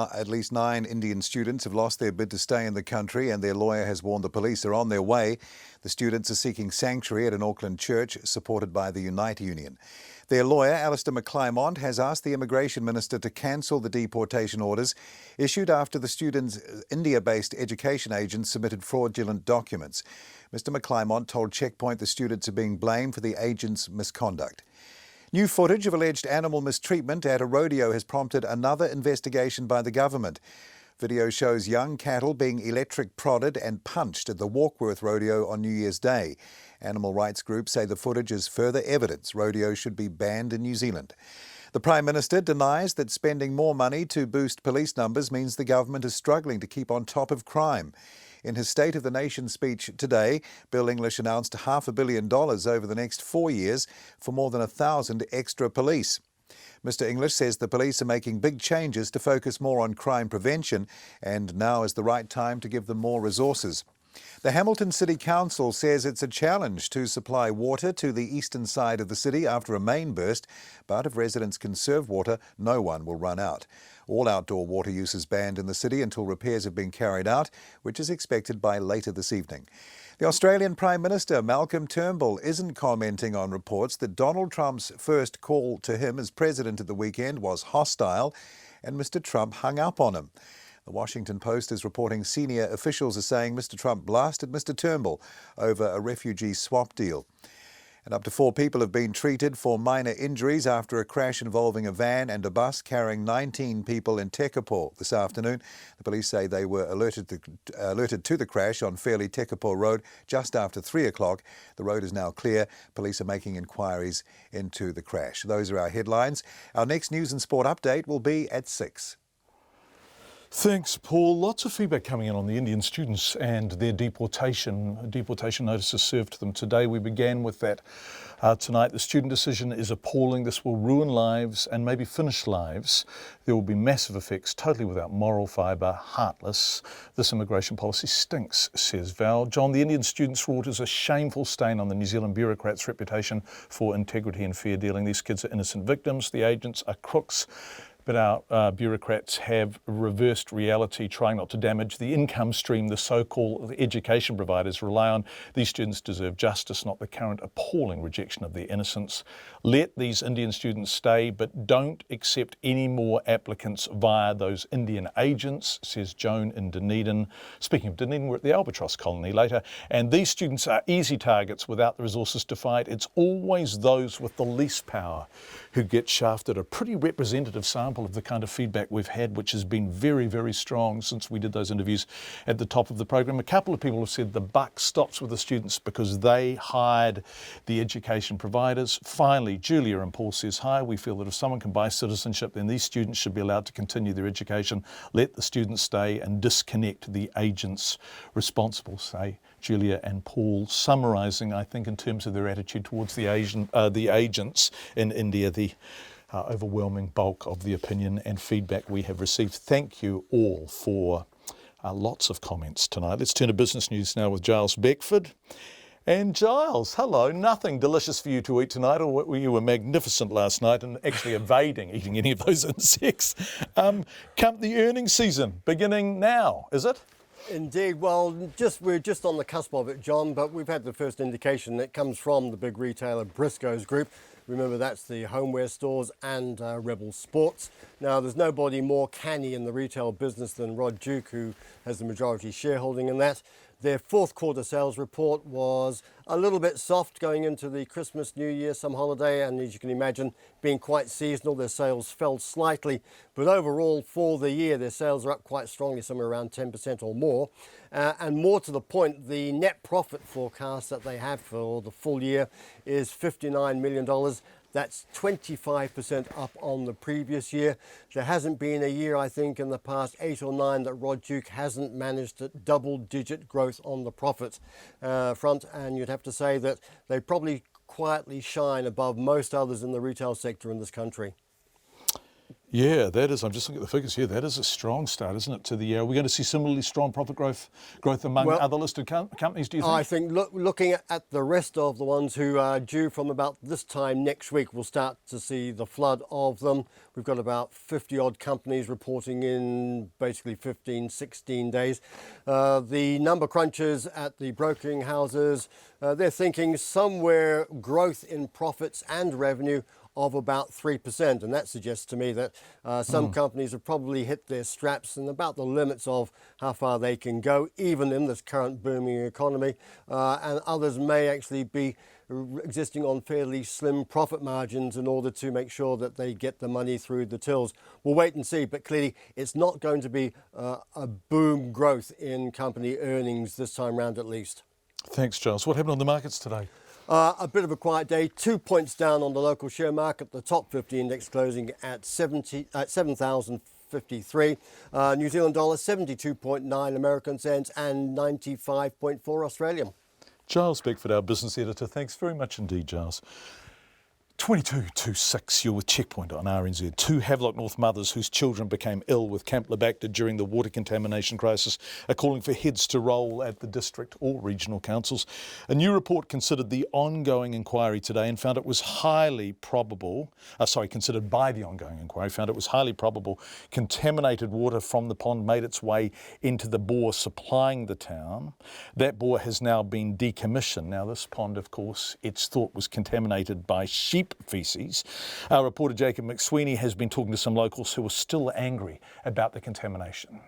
9 Indian students have lost their bid to stay in the country and their lawyer has warned the police are on their way. The students are seeking sanctuary at an Auckland church supported by the Unite Union. Their lawyer, Alistair McClymont, has asked the Immigration Minister to cancel the deportation orders issued after the students' India-based education agents submitted fraudulent documents. Mr. McClymont told Checkpoint the students are being blamed for the agents' misconduct. New footage of alleged animal mistreatment at a rodeo has prompted another investigation by the government. Video shows young cattle being electric prodded and punched at the Warkworth Rodeo on New Year's Day. Animal rights groups say the footage is further evidence rodeos should be banned in New Zealand. The Prime Minister denies that spending more money to boost police numbers means the government is struggling to keep on top of crime. In his State of the Nation speech today, Bill English announced $500 million over the next 4 years for more than 1,000 extra police. Mr. English says the police are making big changes to focus more on crime prevention, and now is the right time to give them more resources. The Hamilton City Council says it's a challenge to supply water to the eastern side of the city after a main burst, but if residents conserve water, no one will run out. All outdoor water use is banned in the city until repairs have been carried out, which is expected by later this evening. The Australian Prime Minister, Malcolm Turnbull, isn't commenting on reports that Donald Trump's first call to him as president at the weekend was hostile and Mr. Trump hung up on him. The Washington Post is reporting senior officials are saying Mr. Trump blasted Mr. Turnbull over a refugee swap deal. And up to 4 people have been treated for minor injuries after a crash involving a van and a bus carrying 19 people in Tekapo this afternoon. The police say they were alerted to the crash on Fairleigh Tekapo Road just after 3 o'clock. The road is now clear. Police are making inquiries into the crash. Those are our headlines. Our next news and sport update will be at 6. Thanks, Paul. Lots of feedback coming in on the Indian students and their deportation. Deportation notices served to them today. We began with that tonight. The student decision is appalling. This will ruin lives and maybe finish lives. There will be massive effects, totally without moral fibre, heartless. This immigration policy stinks, says Val. John, the Indian students' rort is a shameful stain on the New Zealand bureaucrats' reputation for integrity and fair dealing. These kids are innocent victims. The agents are crooks. But our bureaucrats have reversed reality, trying not to damage the income stream the so-called education providers rely on. These students deserve justice, not the current appalling rejection of their innocence. Let these Indian students stay, but don't accept any more applicants via those Indian agents, says Joan in Dunedin. Speaking of Dunedin, we're at the Albatross colony later, and these students are easy targets without the resources to fight. It's always those with the least power who get shafted. A pretty representative sample of the kind of feedback we've had, which has been very, very strong since we did those interviews at the top of the program. A couple of people have said the buck stops with the students because they hired the education providers. Finally, Julia and Paul says, hi, we feel that if someone can buy citizenship, then these students should be allowed to continue their education. Let the students stay and disconnect the agents responsible, say Julia and Paul, summarising, I think, in terms of their attitude towards the agents in India, the overwhelming bulk of the opinion and feedback we have received. Thank you all for lots of comments tonight. Let's turn to business news now with Giles Beckford. And Giles, hello. Nothing delicious for you to eat tonight, or you were magnificent last night and actually evading eating any of those insects. Come the earnings season beginning now, is it? Indeed. Well, we're just on the cusp of it, John, but we've had the first indication that comes from the big retailer Briscoe's Group. Remember, that's the homeware stores and Rebel Sports. Now, there's nobody more canny in the retail business than Rod Duke, who has the majority shareholding in that. Their fourth quarter sales report was a little bit soft going into the Christmas, New Year, some holiday, and as you can imagine, being quite seasonal, their sales fell slightly. But overall, for the year, their sales are up quite strongly, somewhere around 10% or more. And more to the point, the net profit forecast that they have for the full year is $59 million. That's 25% up on the previous year. There hasn't been a year, I think, in the past 8 or 9 that Rod Duke hasn't managed double-digit growth on the profit front. And you'd have to say that they probably quietly shine above most others in the retail sector in this country. Yeah, that is. I'm just looking at the figures here. That is a strong start, isn't it, to the year? Are we going to see similarly strong profit growth among other listed companies, do you think? I think looking at the rest of the ones who are due from about this time next week, we'll start to see the flood of them. We've got about 50-odd companies reporting in basically 15, 16 days. The number crunchers at the brokering houses, they're thinking somewhere growth in profits and revenue of about 3%, and that suggests to me that some companies have probably hit their straps and about the limits of how far they can go, even in this current booming economy, and others may actually be existing on fairly slim profit margins in order to make sure that they get the money through the tills. We'll wait and see, but clearly it's not going to be a boom growth in company earnings this time round at least. Thanks, Giles. What happened on the markets today? A bit of a quiet day, 2 points down on the local share market, the top 50 index closing at 7,053. New Zealand dollar 72.9 American cents and 95.4 Australian. Giles Beckford, our business editor. Thanks very much indeed, Giles. 2226, you're with Checkpoint on RNZ. 2 Havelock North mothers whose children became ill with Campylobacter during the water contamination crisis are calling for heads to roll at the district or regional councils. A new report considered the ongoing inquiry today and found it was highly probable, considered by the ongoing inquiry, found it was highly probable contaminated water from the pond made its way into the bore supplying the town. That bore has now been decommissioned. Now this pond, of course, it's thought was contaminated by sheep feces. Our reporter Jacob McSweeney has been talking to some locals who are still angry about the contamination.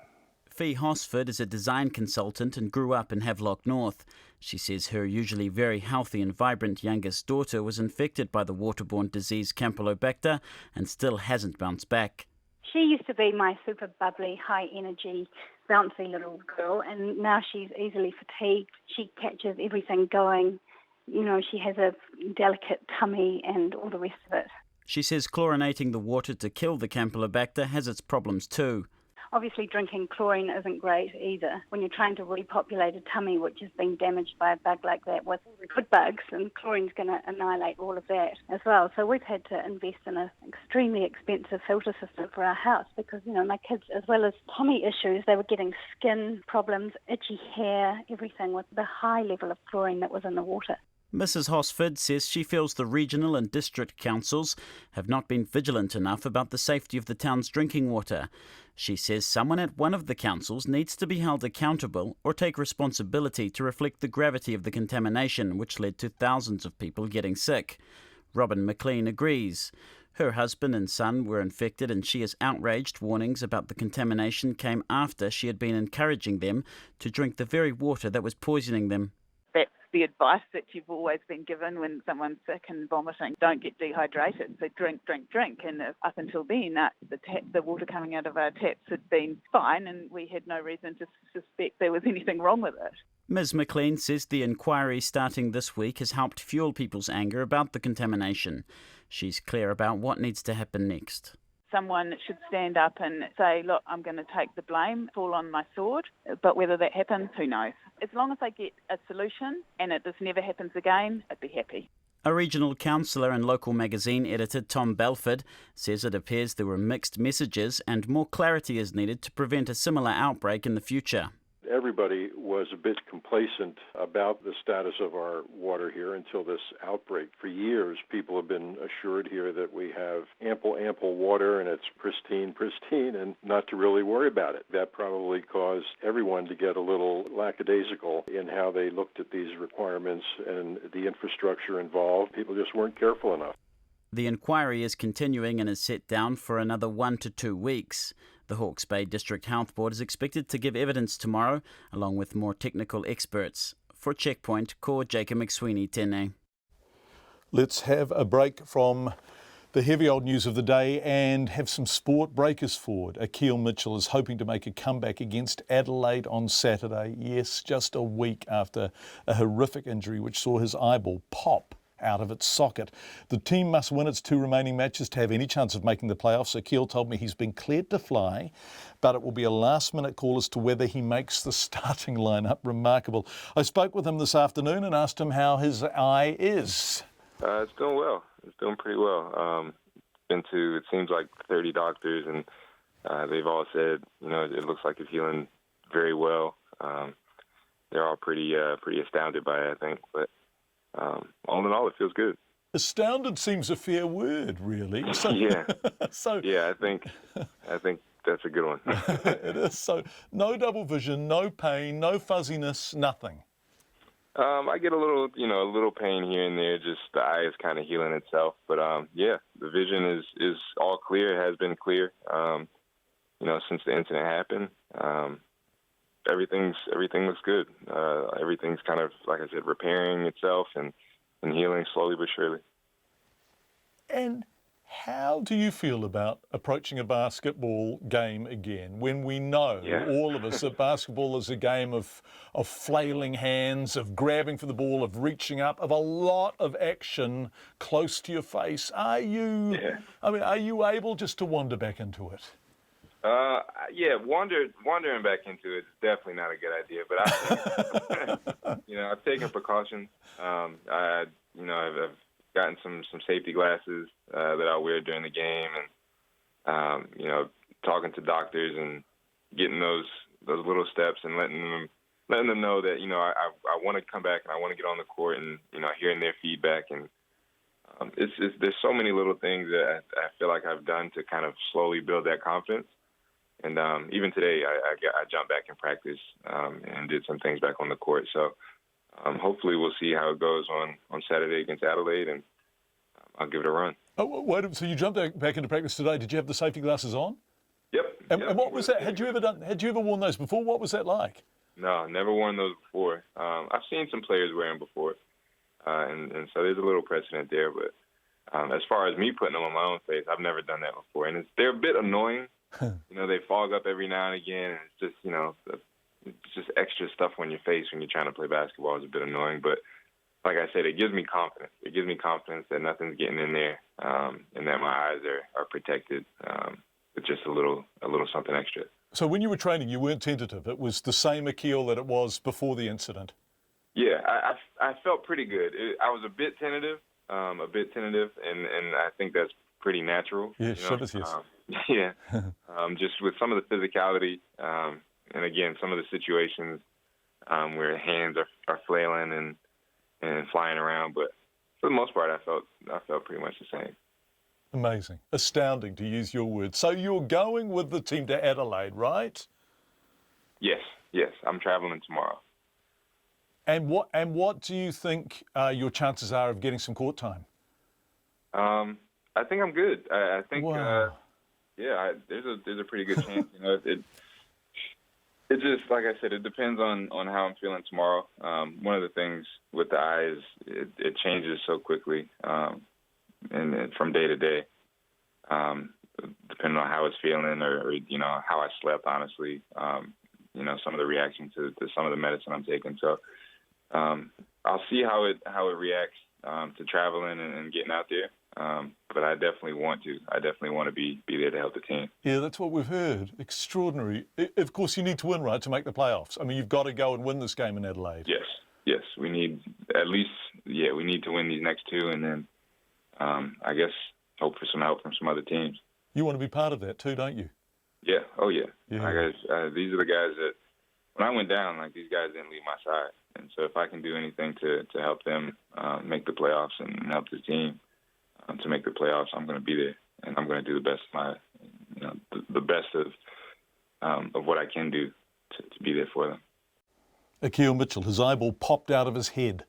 Fee Hosford is a design consultant and grew up in Havelock North. She says her usually very healthy and vibrant youngest daughter was infected by the waterborne disease Campylobacter and still hasn't bounced back. She used to be my super bubbly, high energy, bouncy little girl, and now she's easily fatigued. She catches everything going. You know, she has a delicate tummy and all the rest of it. She says chlorinating the water to kill the Campylobacter has its problems too. Obviously, drinking chlorine isn't great either. When you're trying to repopulate a tummy which has been damaged by a bug like that with good bugs, and chlorine's going to annihilate all of that as well. So we've had to invest in an extremely expensive filter system for our house because, my kids, as well as tummy issues, they were getting skin problems, itchy hair, everything with the high level of chlorine that was in the water. Mrs Hosford says she feels the regional and district councils have not been vigilant enough about the safety of the town's drinking water. She says someone at one of the councils needs to be held accountable or take responsibility to reflect the gravity of the contamination which led to thousands of people getting sick. Robin McLean agrees. Her husband and son were infected and she is outraged warnings about the contamination came after she had been encouraging them to drink the very water that was poisoning them. That's the advice that you've always been given when someone's sick and vomiting. Don't get dehydrated, so drink, drink, drink. And up until then, the water coming out of our taps had been fine and we had no reason to suspect there was anything wrong with it. Ms McLean says the inquiry starting this week has helped fuel people's anger about the contamination. She's clear about what needs to happen next. Someone should stand up and say, look, I'm going to take the blame, fall on my sword, but whether that happens, who knows? As long as I get a solution and this never happens again, I'd be happy. A regional councillor and local magazine editor Tom Belford says it appears there were mixed messages and more clarity is needed to prevent a similar outbreak in the future. Everybody was a bit complacent about the status of our water here until this outbreak. For years, people have been assured here that we have ample water and it's pristine, and not to really worry about it. That probably caused everyone to get a little lackadaisical in how they looked at these requirements and the infrastructure involved. People just weren't careful enough. The inquiry is continuing and is set down for another 1 to 2 weeks. The Hawke's Bay District Health Board is expected to give evidence tomorrow, along with more technical experts. For Checkpoint, Ko Jacob McSweeney, Tēnei. Let's have a break from the heavy old news of the day and have some sport. Breakers forward Akil Mitchell is hoping to make a comeback against Adelaide on Saturday. Yes, just a week after a horrific injury which saw his eyeball pop out of its socket. The team must win its 2 remaining matches to have any chance of making the playoffs. Akil told me he's been cleared to fly, but it will be a last-minute call as to whether he makes the starting lineup. Remarkable. I spoke with him this afternoon and asked him how his eye is. It's doing well. It's doing pretty well. Been to, it seems like 30 doctors, and they've all said, it looks like it's healing very well. They're all pretty astounded by it, I think, but all in all, it feels good. Astounded seems a fair word, really. So, yeah. Yeah, I think that's a good one. It is. So, no double vision, no pain, no fuzziness, nothing. I get a little pain here and there. Just the eye is kind of healing itself. But the vision is all clear. It has been clear. Since the incident happened. Everything looks good. Everything's kind of, like I said, repairing itself and healing slowly but surely. And how do you feel about approaching a basketball game again when we know, all of us, that basketball is a game of flailing hands, of grabbing for the ball, of reaching up, of a lot of action close to your face? Are you able just to wander back into it? Wandering back into it is definitely not a good idea. But I've taken precautions. I've gotten some safety glasses that I'll wear during the game, and talking to doctors and getting those little steps and letting them know that I want to come back and I want to get on the court, and hearing their feedback, and there's so many little things that I feel like I've done to kind of slowly build that confidence. And even today, I jumped back in practice and did some things back on the court. So hopefully we'll see how it goes on Saturday against Adelaide, and I'll give it a run. Oh, so you jumped back into practice today. Did you have the safety glasses on? Yep. And what was that? Had you ever worn those before? What was that like? No, never worn those before. I've seen some players wear them before, and so there's a little precedent there. But as far as me putting them on my own face, I've never done that before, and they're a bit annoying. They fog up every now and again, and it's just, it's just extra stuff on your face when you're trying to play basketball. Is a bit annoying, but like I said, it gives me confidence. It gives me confidence that nothing's getting in there, and that my eyes are protected with just a little something extra. So when you were training, you weren't tentative. It was the same Akil that it was before the incident. Yeah, I felt pretty good. I was a bit tentative, and I think that's pretty natural. Yeah, you know? sure it is. Yeah, just with some of the physicality, and again, some of the situations where hands are flailing and flying around, but for the most part, I felt pretty much the same. Amazing, astounding, to use your words. So you're going with the team to Adelaide, right? Yes, I'm traveling tomorrow. And what do you think your chances are of getting some court time? I think I'm good. I think, wow. There's a pretty good chance. You know, it just, like I said, it depends on how I'm feeling tomorrow. One of the things with the eye is it changes so quickly, and from day to day, depending on how it's feeling or you know how I slept. Honestly, you know, some of the reaction to some of the medicine I'm taking. So I'll see how it reacts to traveling and getting out there. But I definitely want to. I definitely want to be there to help the team. Yeah, that's what we've heard. Extraordinary. Of course, you need to win, right, to make the playoffs. I mean, you've got to go and win this game in Adelaide. Yes. We need at least, we need to win these next two, and then I guess hope for some help from some other teams. You want to be part of that too, don't you? Yeah. Oh, yeah. These are the guys that, when I went down, like, these guys didn't leave my side. And so if I can do anything to help them make the playoffs and help the team to make the playoffs, I'm going to be there, and I'm going to do the best the best of what I can do to be there for them. Akil Mitchell, his eyeball popped out of his head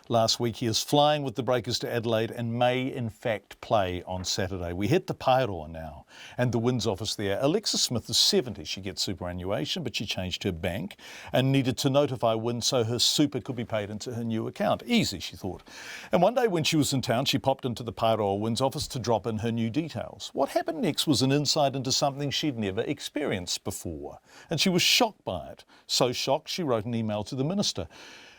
last week. He is flying with the Breakers to Adelaide and may in fact play on Saturday. We head to Paeroa now and the Winds office there. Alexis Smith is 70. She gets superannuation, but she changed her bank and needed to notify Winds so her super could be paid into her new account. Easy, she thought. And one day when she was in town, she popped into the Paeroa Winds office to drop in her new details. What happened next was an insight into something she'd never experienced before, and she was shocked by it. So shocked, she wrote an email to the minister.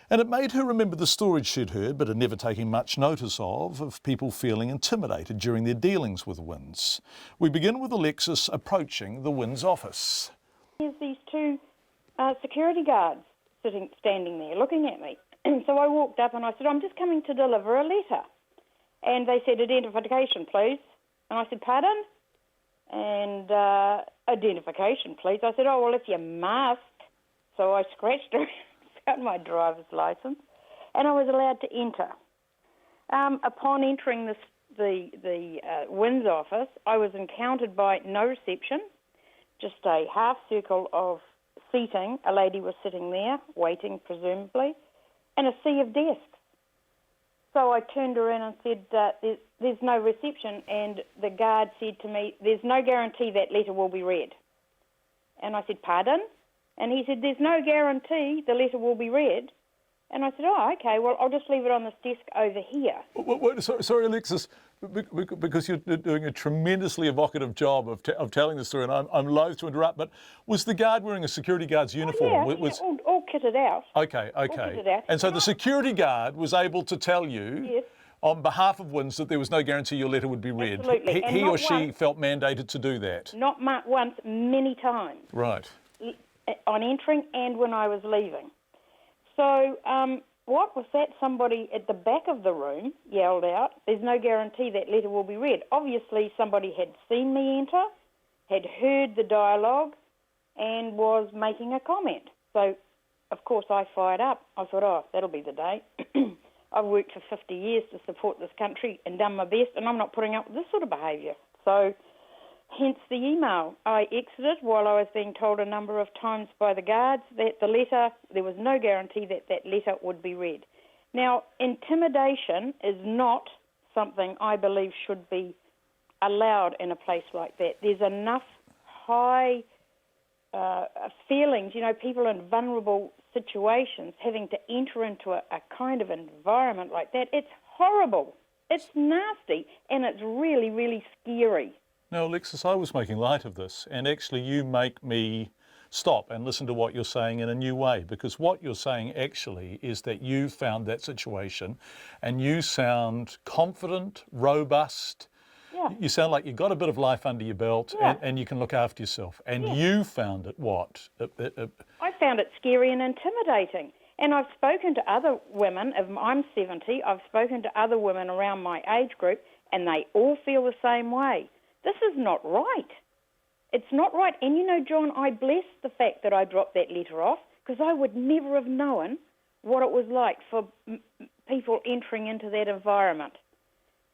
And it made her remember the stories she'd heard, but had never taken much notice of people feeling intimidated during their dealings with Winds. We begin with Alexis approaching the Winds office. There's these two security guards standing there looking at me. And so I walked up and I said, I'm just coming to deliver a letter. And they said, identification, please. And I said, pardon? And identification, please. I said, oh, well, if you must. So I scratched her. Found my driver's license, and I was allowed to enter. Upon entering the Winds office, I was encountered by no reception, just a half circle of seating. A lady was sitting there, waiting presumably, and a sea of desks. So I turned around and said, there's no reception, and the guard said to me, there's no guarantee that letter will be read. And I said, pardon? And he said, there's no guarantee the letter will be read. And I said, oh, okay, well, I'll just leave it on this desk over here. Wait, sorry, Alexis, because you're doing a tremendously evocative job of telling the story, and I'm loath to interrupt, but was the guard wearing a security guard's uniform? All kitted out. Okay. All kitted out. And so the security guard was able to tell you, on behalf of Winds, that there was no guarantee your letter would be read. Absolutely. He or she felt mandated to do that. Not once, many times. Right. On entering and when I was leaving. So what was that? Somebody at the back of the room yelled out, there's no guarantee that letter will be read. Obviously somebody had seen me enter, had heard the dialogue, and was making a comment. So, of course, I fired up. I thought, oh, that'll be the day. I've worked for 50 years to support this country and done my best, and I'm not putting up with this sort of behaviour. So, hence the email. I exited while I was being told a number of times by the guards that the letter, there was no guarantee that that letter would be read. Now, intimidation is not something I believe should be allowed in a place like that. There's enough high feelings, people in vulnerable situations having to enter into a kind of environment like that. It's horrible. It's nasty, and it's really, really scary. Now, Alexis, I was making light of this, and actually you make me stop and listen to what you're saying in a new way, because what you're saying actually is that you found that situation and you sound confident, robust, You sound like you've got a bit of life under your belt, and you can look after yourself. And you found it what? I found it scary and intimidating. And I've spoken to other women, I'm 70, I've spoken to other women around my age group, and they all feel the same way. This is not right. It's not right. And you know, John, I bless the fact that I dropped that letter off, because I would never have known what it was like for people entering into that environment.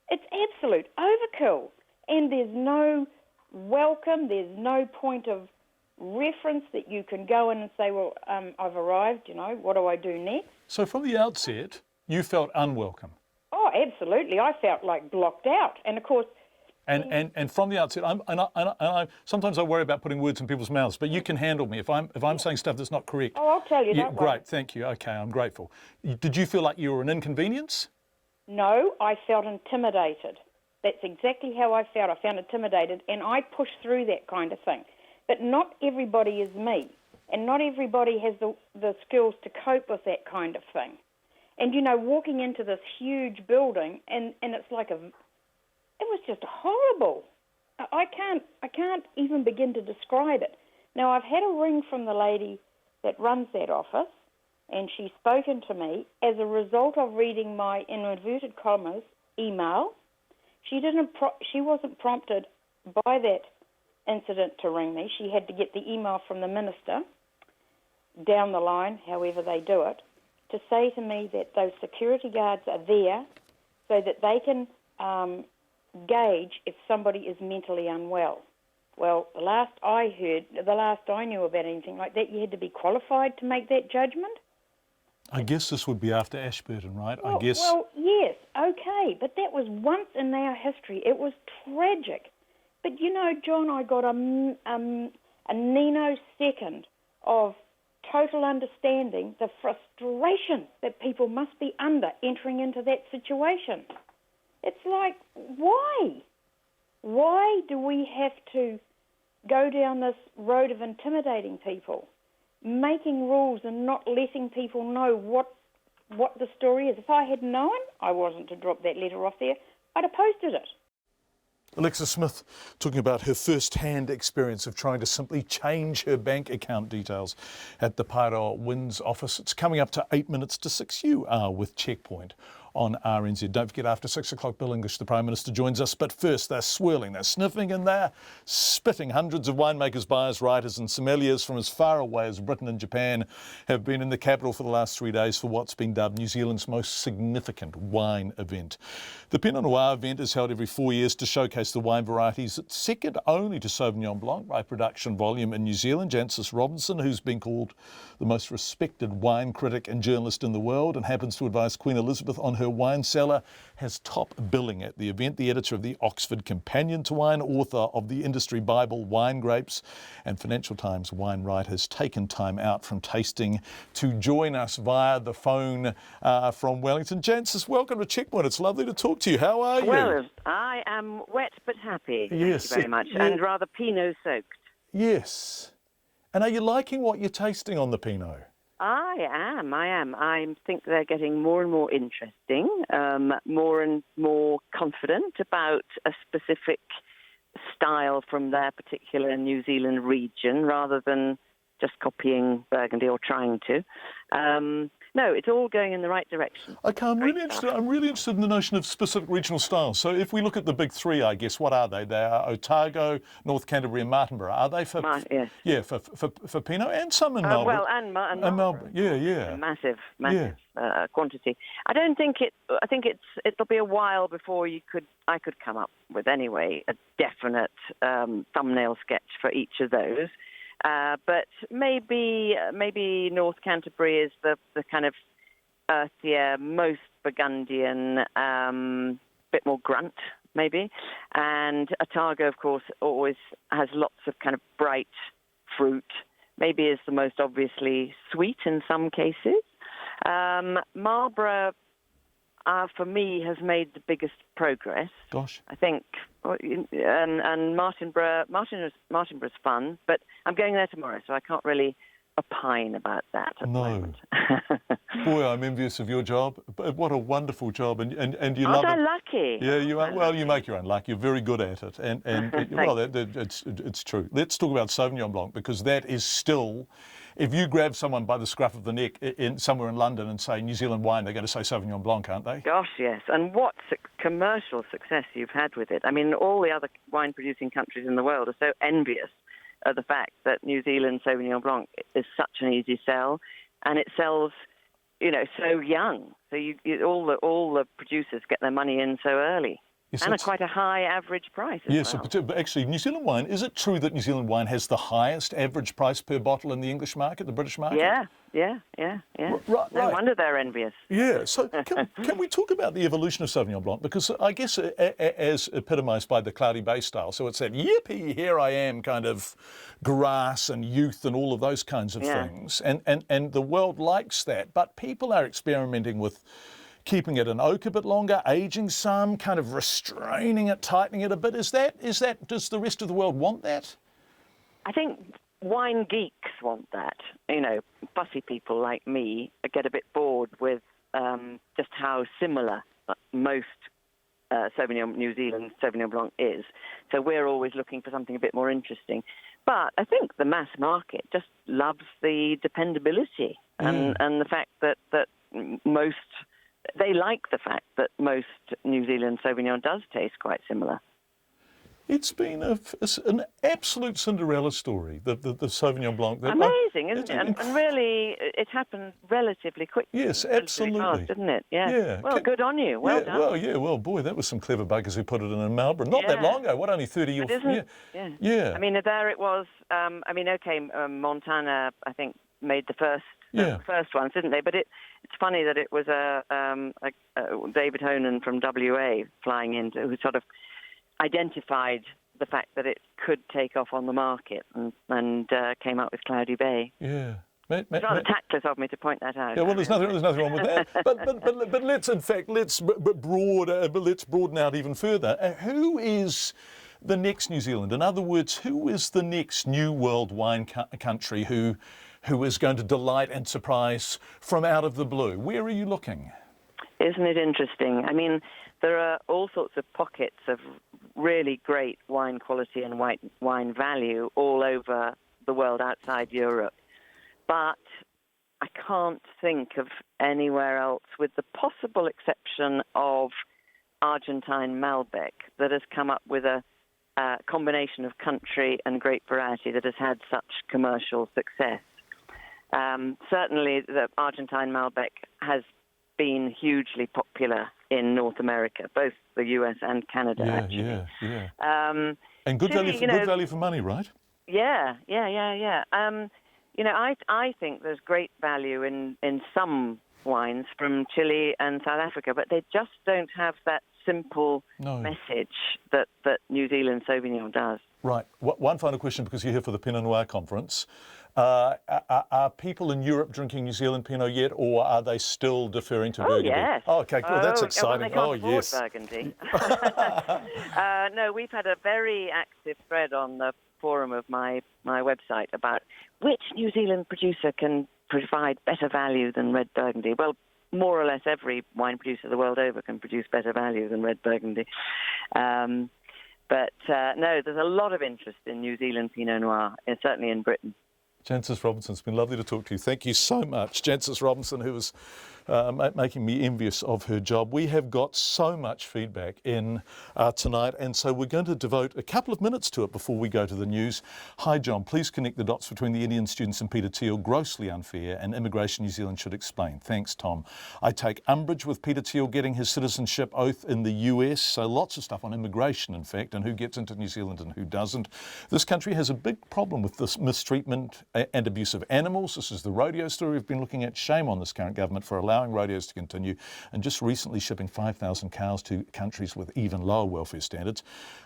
It's absolute overkill. And there's no welcome, there's no point of reference that you can go in and say, well, I've arrived, you know, what do I do next? So from the outset, you felt unwelcome? Oh, absolutely. I felt like blocked out. And of course... And from the outset, sometimes I worry about putting words in people's mouths, but you can handle me if I'm saying stuff that's not correct. Oh, I'll tell you that. Great, thank you. Okay, I'm grateful. Did you feel like you were an inconvenience? No, I felt intimidated. That's exactly how I felt. I found intimidated, and I pushed through that kind of thing. But not everybody is me, and not everybody has the skills to cope with that kind of thing. And, you know, walking into this huge building, and it's like it was just horrible. I can't even begin to describe it. Now, I've had a ring from the lady that runs that office, and she's spoken to me as a result of reading my, in inverted commas, email. She wasn't prompted by that incident to ring me. She had to get the email from the minister down the line, however they do it, to say to me that those security guards are there so that they can gauge if somebody is mentally unwell. Well, the last I knew about anything like that, you had to be qualified to make that judgment. I guess this would be after Ashburton, right? Well, yes, okay, but that was once in our history. It was tragic. But you know, John, I got a nanosecond of total understanding the frustration that people must be under entering into that situation. It's like, why? Why do we have to go down this road of intimidating people, making rules and not letting people know what the story is? If I had known I wasn't to drop that letter off there, I'd have posted it. Alexa Smith talking about her first-hand experience of trying to simply change her bank account details at the Paeroa Winds office. It's coming up to 8 minutes to 6. You are with Checkpoint on RNZ. Don't forget, after 6 o'clock, Bill English, the Prime Minister, joins us. But first, they're swirling, they're sniffing, and they're spitting. Hundreds of winemakers, buyers, writers and sommeliers from as far away as Britain and Japan have been in the capital for the last 3 days for what's been dubbed New Zealand's most significant wine event. The Pinot Noir event is held every 4 years to showcase the wine varieties. It's second only to Sauvignon Blanc by production volume in New Zealand. Jancis Robinson, who's been called the most respected wine critic and journalist in the world and happens to advise Queen Elizabeth on her wine cellar, has top billing at the event. The editor of the Oxford Companion to Wine, author of the industry Bible Wine Grapes, and Financial Times wine writer, has taken time out from tasting to join us via the phone from Wellington. Jancis, welcome to Checkpoint. It's lovely to talk to you. How are you? Well, I am wet but happy. Yes. Thank you very much. Yeah. And rather Pinot-soaked. Yes. And are you liking what you're tasting on the Pinot? I am. I think they're getting more and more interesting, more and more confident about a specific style from their particular New Zealand region rather than just copying Burgundy or trying to. No, it's all going in the right direction. Okay, I'm really interested in the notion of specific regional styles. So if we look at the big three, I guess, what are they? They are Otago, North Canterbury and Martinborough. Are they for yes. Yeah, for Pinot and some in Melbourne? Well, and Melbourne. Yeah. Massive quantity. I don't think I think it'll be a while before I could come up with anyway a definite thumbnail sketch for each of those. But maybe North Canterbury is the kind of earthier, most Burgundian, bit more grunt, maybe. And Otago, of course, always has lots of kind of bright fruit. Maybe is the most obviously sweet in some cases. Marlborough, for me, has made the biggest progress. Gosh. I think, and Martinborough's fun, but I'm going there tomorrow, so I can't really opine about that at the moment. Boy, I'm envious of your job. But what a wonderful job, and you love it. Aren't I lucky? Yeah, you are. Well, you make your own luck. You're very good at it, and well, it's true. Let's talk about Sauvignon Blanc, because that is still. If you grab someone by the scruff of the neck somewhere in London and say New Zealand wine, they're going to say Sauvignon Blanc, aren't they? Gosh, yes. And what commercial success you've had with it. I mean, all the other wine-producing countries in the world are so envious of the fact that New Zealand Sauvignon Blanc is such an easy sell, and it sells, so young. So all the producers get their money in so early. Yes, and quite a high average price as yes, well. But actually, New Zealand wine, is it true that New Zealand wine has the highest average price per bottle in the English market, the British market? Yeah. Right. No wonder they're envious. Yeah, so can we talk about the evolution of Sauvignon Blanc? Because I guess as epitomised by the Cloudy Bay style, so it's that yippee, here I am kind of grass and youth and all of those kinds of things. And the world likes that, but people are experimenting with keeping it in oak a bit longer, aging some, kind of restraining it, tightening it a bit. Does the rest of the world want that? I think wine geeks want that. Fussy people like me get a bit bored with just how similar most New Zealand Sauvignon Blanc is. So we're always looking for something a bit more interesting. But I think the mass market just loves the dependability and the fact that most... They like the fact that most New Zealand Sauvignon does taste quite similar. It's been an absolute Cinderella story, the Sauvignon Blanc. Amazing, isn't it? And really, it happened relatively quickly. Yes, absolutely. Fast, didn't it? Yeah. Well, good on you. Well done. Well, boy, that was some clever buggers who put it in Melbourne. Not that long ago. What, only 30 or... Yeah. I mean, there it was. Montana, I think, made the first ones, didn't they? But it's funny that it was David Honan from WA flying in who sort of identified the fact that it could take off on the market and came up with Cloudy Bay. Yeah. It's rather tactless of me to point that out. Yeah, well, there's nothing wrong with that. But let's broaden out even further. Who is the next New Zealand? In other words, who is the next new world wine country who is going to delight and surprise from out of the blue? Where are you looking? Isn't it interesting? I mean, there are all sorts of pockets of really great wine quality and wine value all over the world outside Europe. But I can't think of anywhere else, with the possible exception of Argentine Malbec, that has come up with a combination of country and grape variety that has had such commercial success. Certainly, the Argentine Malbec has been hugely popular in North America, both the US and Canada, actually. Yeah. And good value for money, right? Yeah. I think there's great value in some wines from Chile and South Africa, but they just don't have that simple message that New Zealand Sauvignon does. Right. One final question, because you're here for the Pinot Noir conference. Are people in Europe drinking New Zealand Pinot yet, or are they still deferring to Burgundy? Yes. Oh, okay, cool. That's exciting. Well, they can't afford Burgundy. No, we've had a very active thread on the forum of my website about which New Zealand producer can provide better value than red Burgundy. Well, more or less every wine producer the world over can produce better value than red Burgundy. But no, there's a lot of interest in New Zealand Pinot Noir, certainly in Britain. Jancis Robinson, it's been lovely to talk to you. Thank you so much. Jancis Robinson, who was making me envious of her job. We have got so much feedback in tonight, and so we're going to devote a couple of minutes to it before we go to the news. Hi, John. Please connect the dots between the Indian students and Peter Thiel. Grossly unfair, and Immigration New Zealand should explain. Thanks, Tom. I take umbrage with Peter Thiel getting his citizenship oath in the US, so lots of stuff on immigration, in fact, and who gets into New Zealand and who doesn't. This country has a big problem with this mistreatment and abuse of animals. This is the rodeo story we've been looking at. Shame on this current government for allowing rodeos to continue and just recently shipping 5,000 cows to countries with even lower welfare standards.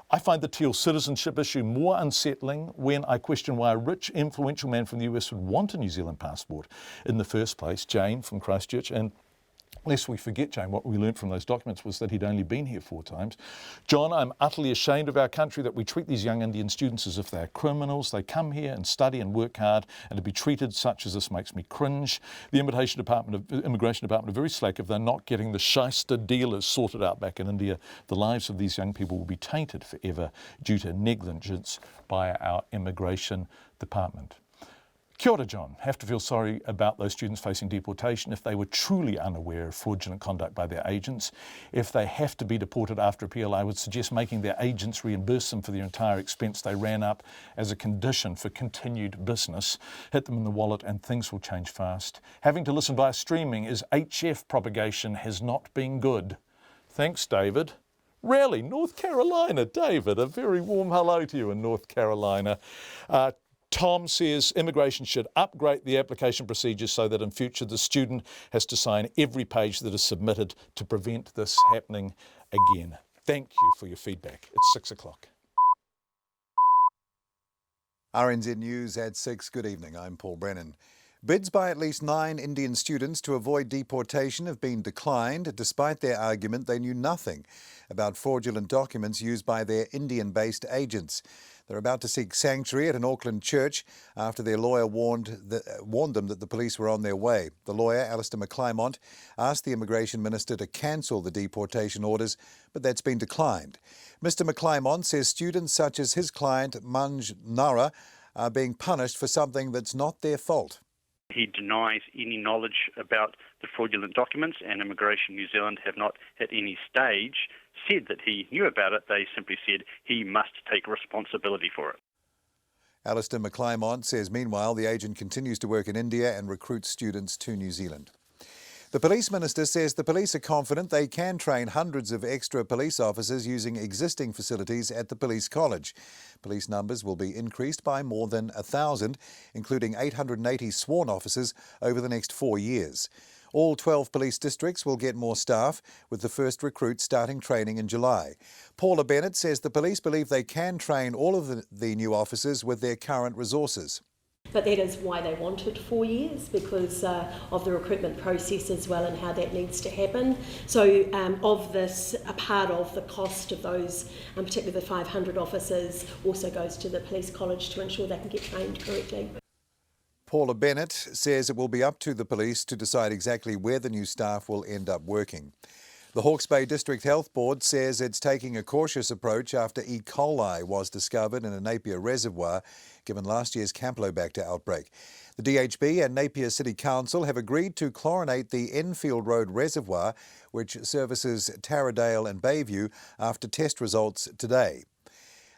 I find the Thiel citizenship issue more unsettling when I question why a rich, influential man from the US would want a New Zealand passport in the first place. Jane from Christchurch. And Lest we forget, Jane, what we learnt from those documents was that he'd only been here 4 times. John, I'm utterly ashamed of our country that we treat these young Indian students as if they're criminals. They come here and study and work hard, and to be treated such as this makes me cringe. The Immigration Department are very slack if they're not getting the shyster dealers sorted out back in India. The lives of these young people will be tainted forever due to negligence by our Immigration Department. Kia ora, John. Have to feel sorry about those students facing deportation if they were truly unaware of fraudulent conduct by their agents. If they have to be deported after appeal, I would suggest making their agents reimburse them for the entire expense they ran up as a condition for continued business. Hit them in the wallet and things will change fast. Having to listen via streaming as HF propagation has not been good. Thanks, David. Really, North Carolina. David, a very warm hello to you in North Carolina. Tom says immigration should upgrade the application procedures so that in future the student has to sign every page that is submitted to prevent this happening again. Thank you for your feedback. It's 6 o'clock. RNZ News at 6. Good evening. I'm Paul Brennan. Bids by at least 9 Indian students to avoid deportation have been declined, despite their argument they knew nothing about fraudulent documents used by their Indian-based agents. They're about to seek sanctuary at an Auckland church after their lawyer warned them that the police were on their way. The lawyer, Alistair McClymont, asked the Immigration Minister to cancel the deportation orders, but that's been declined. Mr McClymont says students such as his client, Manj Nara, are being punished for something that's not their fault. He denies any knowledge about the fraudulent documents, and Immigration New Zealand have not at any stage said that he knew about it. They simply said he must take responsibility for it. Alistair McClymont says meanwhile the agent continues to work in India and recruits students to New Zealand. The Police Minister says the police are confident they can train hundreds of extra police officers using existing facilities at the Police College. Police numbers will be increased by more than 1,000, including 880 sworn officers over the next 4 years. All 12 police districts will get more staff, with the first recruits starting training in July. Paula Bennett says the police believe they can train all of the new officers with their current resources. But that is why they wanted 4 years, because of the recruitment process as well and how that needs to happen. So of this, a part of the cost of those, particularly the 500 officers, also goes to the Police College to ensure they can get trained correctly. Paula Bennett says it will be up to the police to decide exactly where the new staff will end up working. The Hawke's Bay District Health Board says it's taking a cautious approach after E. coli was discovered in a Napier reservoir, given last year's Campylobacter outbreak. The DHB and Napier City Council have agreed to chlorinate the Enfield Road Reservoir, which services Taradale and Bayview, after test results today.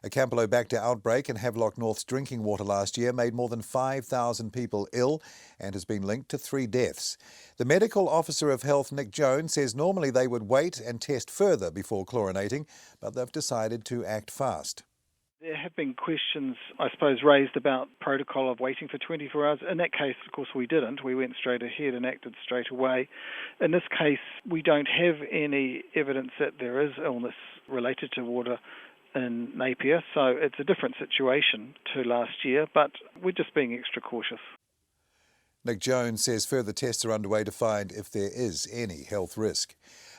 A Campylobacter outbreak in Havelock North's drinking water last year made more than 5,000 people ill and has been linked to 3 deaths. The Medical Officer of Health, Nick Jones, says normally they would wait and test further before chlorinating, but they've decided to act fast. There have been questions, I suppose, raised about protocol of waiting for 24 hours. In that case, of course, we didn't. We went straight ahead and acted straight away. In this case, we don't have any evidence that there is illness related to water in Napier, so it's a different situation to last year, but we're just being extra cautious. Nick Jones says further tests are underway to find if there is any health risk.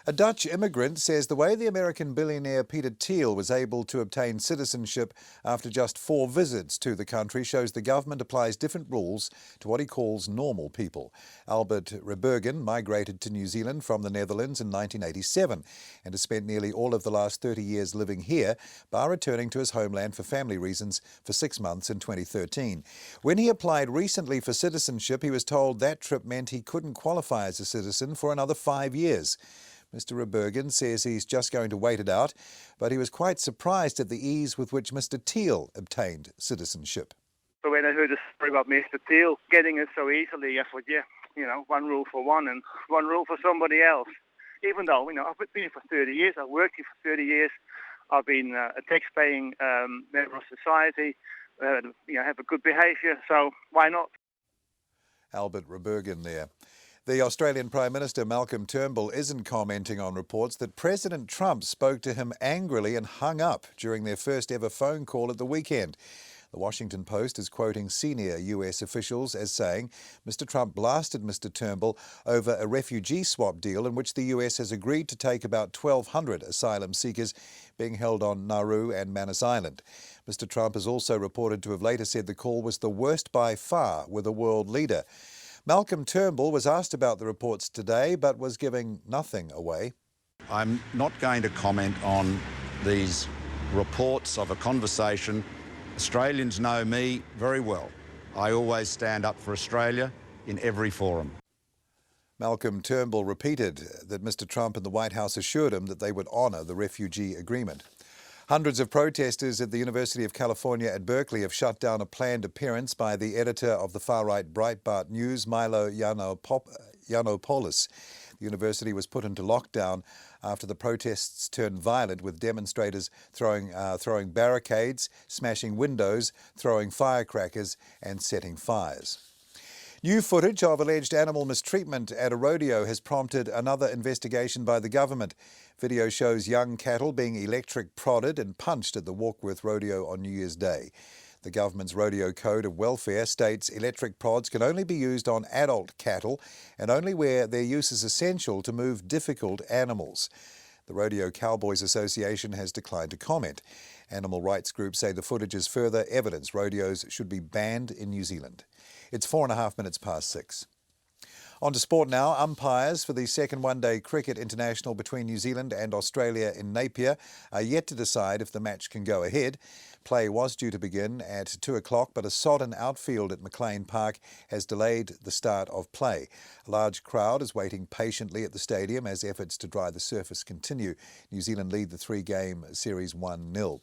A Dutch immigrant says the way the American billionaire Peter Thiel was able to obtain citizenship after just 4 visits to the country shows the government applies different rules to what he calls normal people. Albert Rebergen migrated to New Zealand from the Netherlands in 1987 and has spent nearly all of the last 30 years living here, bar returning to his homeland for family reasons for 6 months in 2013. When he applied recently for citizenship, he was told that trip meant he couldn't qualify as a citizen for another 5 years. Mr Rebergen says he's just going to wait it out, but he was quite surprised at the ease with which Mr Thiel obtained citizenship. So when I heard the story about Mr Thiel getting it so easily, I thought, one rule for one and one rule for somebody else. Even though, I've been here for 30 years, I've worked here for 30 years, I've been a tax-paying member of society, have a good behaviour, so why not? Albert Rebergen there. The Australian Prime Minister Malcolm Turnbull isn't commenting on reports that President Trump spoke to him angrily and hung up during their first ever phone call at the weekend. The Washington Post is quoting senior US officials as saying Mr. Trump blasted Mr. Turnbull over a refugee swap deal in which the US has agreed to take about 1,200 asylum seekers being held on Nauru and Manus Island. Mr. Trump is also reported to have later said the call was the worst by far with a world leader. Malcolm Turnbull was asked about the reports today but was giving nothing away. I'm not going to comment on these reports of a conversation. Australians know me very well. I always stand up for Australia in every forum. Malcolm Turnbull repeated that Mr. Trump and the White House assured him that they would honour the refugee agreement. Hundreds of protesters at the University of California at Berkeley have shut down a planned appearance by the editor of the far-right Breitbart News, Milo Yiannopoulos. The university was put into lockdown after the protests turned violent, with demonstrators throwing barricades, smashing windows, throwing firecrackers and setting fires. New footage of alleged animal mistreatment at a rodeo has prompted another investigation by the government. Video shows young cattle being electric prodded and punched at the Warkworth Rodeo on New Year's Day. The government's Rodeo Code of Welfare states electric prods can only be used on adult cattle and only where their use is essential to move difficult animals. The Rodeo Cowboys Association has declined to comment. Animal rights groups say the footage is further evidence rodeos should be banned in New Zealand. It's 6:04. On to sport now. Umpires for the second one-day cricket international between New Zealand and Australia in Napier are yet to decide if the match can go ahead. Play was due to begin at 2 o'clock, but a sodden outfield at McLean Park has delayed the start of play. A large crowd is waiting patiently at the stadium as efforts to dry the surface continue. New Zealand lead the three-game series 1-0.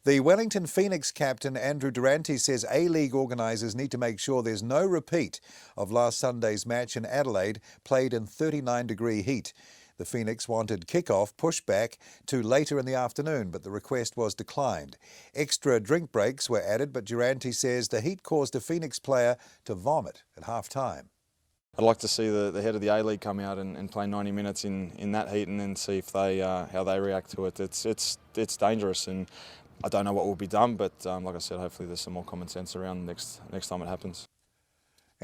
The Wellington Phoenix captain Andrew Durante says A-League organisers need to make sure there's no repeat of last Sunday's match in Adelaide, played in 39-degree heat. The Phoenix wanted kick-off pushed back to later in the afternoon, but the request was declined. Extra drink breaks were added, but Durante says the heat caused a Phoenix player to vomit at half-time. I'd like to see the head of the A-League come out and play 90 minutes in that heat and then see if they how they react to it. It's dangerous, and I don't know what will be done, but like I said, hopefully there's some more common sense around next time it happens.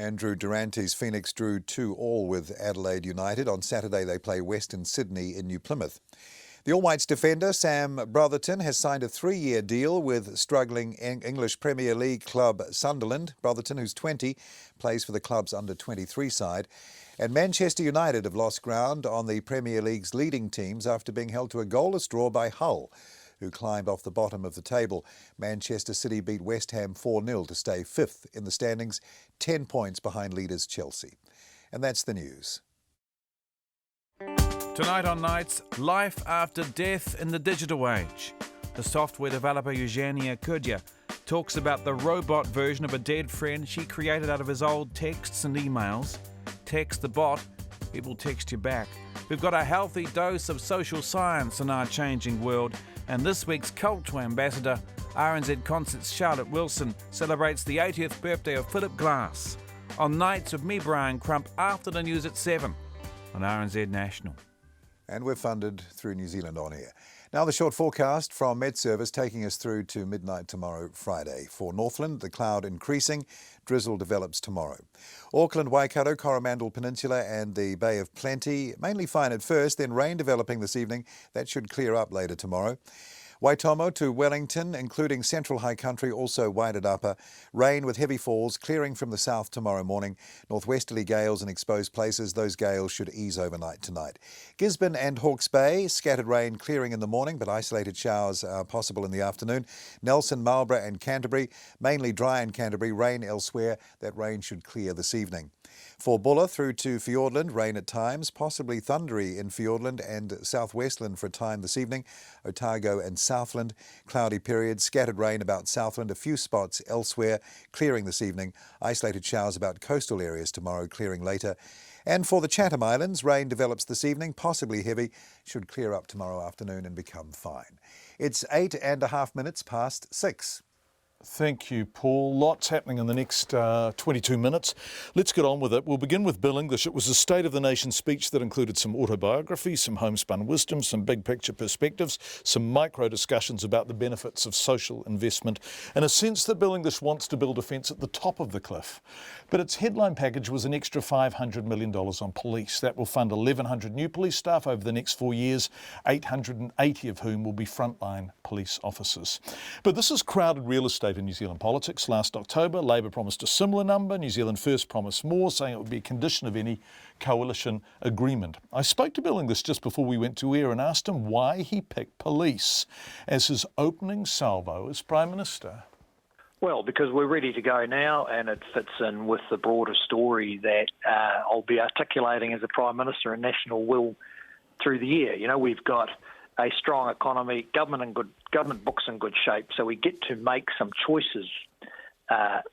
Andrew Durante's Phoenix drew 2-2 with Adelaide United. On Saturday they play Western Sydney in New Plymouth. The All Whites defender Sam Brotherton has signed a 3-year deal with struggling English Premier League club Sunderland. Brotherton, who's 20, plays for the club's under-23 side. And Manchester United have lost ground on the Premier League's leading teams after being held to a goalless draw by Hull, who climbed off the bottom of the table. Manchester City beat West Ham 4-0 to stay 5th in the standings, 10 points behind leaders Chelsea. And that's the news. Tonight on Nights, life after death in the digital age. The software developer Eugenia Kudya talks about the robot version of a dead friend she created out of his old texts and emails. Text the bot, it will text you back. We've got a healthy dose of social science in our changing world, and this week's Culture Ambassador, RNZ Concerts Charlotte Wilson, celebrates the 80th birthday of Philip Glass. On Nights with me, Brian Crump, after the news at 7 on RNZ National. And we're funded through New Zealand On Air. Now the short forecast from Met Service taking us through to midnight tomorrow, Friday. For Northland, the cloud increasing, drizzle develops tomorrow. Auckland, Waikato, Coromandel Peninsula and the Bay of Plenty, mainly fine at first, then rain developing this evening. That should clear up later tomorrow. Waitomo to Wellington, including central high country, also wide at upper. Rain with heavy falls, clearing from the south tomorrow morning. Northwesterly gales in exposed places. Those gales should ease overnight tonight. Gisborne and Hawke's Bay, scattered rain clearing in the morning, but isolated showers are possible in the afternoon. Nelson, Marlborough and Canterbury, mainly dry in Canterbury, rain elsewhere. That rain should clear this evening. For Buller through to Fiordland, rain at times, possibly thundery in Fiordland and southwestland for a time this evening. Otago and Southland, cloudy periods, scattered rain about Southland, a few spots elsewhere, clearing this evening. Isolated showers about coastal areas tomorrow, clearing later. And for the Chatham Islands, rain develops this evening, possibly heavy, should clear up tomorrow afternoon and become fine. It's 8.5 minutes past 6. Thank you, Paul. Lots happening in the next 22 minutes. Let's get on with it. We'll begin with Bill English. It was a State of the Nation speech that included some autobiography, some homespun wisdom, some big picture perspectives, some micro discussions about the benefits of social investment, and a sense that Bill English wants to build a fence at the top of the cliff. But its headline package was an extra $500 million on police. That will fund 1,100 new police staff over the next 4 years, 880 of whom will be frontline police officers. But this is crowded real estate in New Zealand politics. Last October, Labour promised a similar number. New Zealand First promised more, saying it would be a condition of any coalition agreement. I spoke to Bill English just before we went to air and asked him why he picked police as his opening salvo as Prime Minister. Well, because we're ready to go now, and it fits in with the broader story that I'll be articulating as a Prime Minister and national will through the year. You know, we've got a strong economy, government books in good shape, so we get to make some choices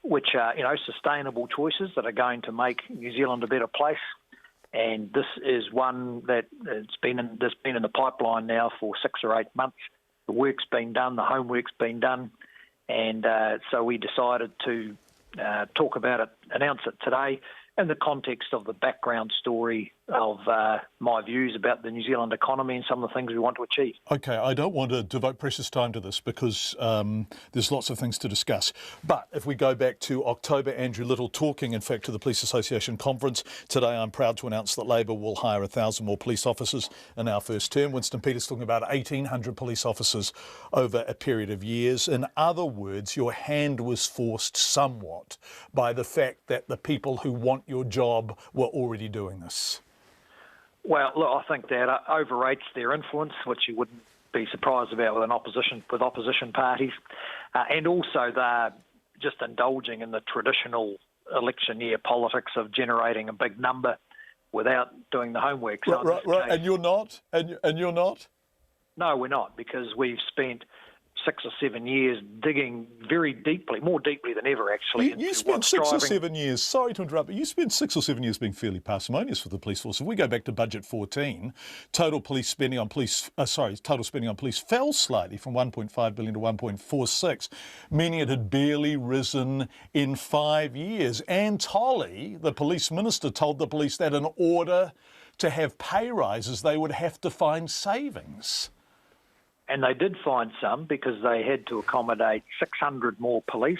which are, sustainable choices that are going to make New Zealand a better place. And this is one that that's been in the pipeline now for 6 or 8 months. The work's been done, the homework's been done, and so we decided to talk about it, announce it today, in the context of the background story of my views about the New Zealand economy and some of the things we want to achieve. OK, I don't want to devote precious time to this because there's lots of things to discuss. But if we go back to October, Andrew Little talking, in fact, to the Police Association conference. Today, I'm proud to announce that Labour will hire 1,000 more police officers in our first term. Winston Peters talking about 1,800 police officers over a period of years. In other words, your hand was forced somewhat by the fact that the people who want your job were already doing this. Well, look, I think that overrates their influence, which you wouldn't be surprised about with opposition parties, and also they're just indulging in the traditional election year politics of generating a big number without doing the homework. So right. And you're not? And you're not? No, we're not, because we've spent 6 or 7 years digging very deeply, more deeply than ever, actually. You spent 6 or 7 years, sorry to interrupt, but you spent 6 or 7 years being fairly parsimonious with the police force. If we go back to Budget 14, total spending on police fell slightly from 1.5 billion to 1.46, meaning it had barely risen in 5 years. Anne Tolley, the police minister, told the police that in order to have pay rises, they would have to find savings. And they did find some because they had to accommodate 600 more police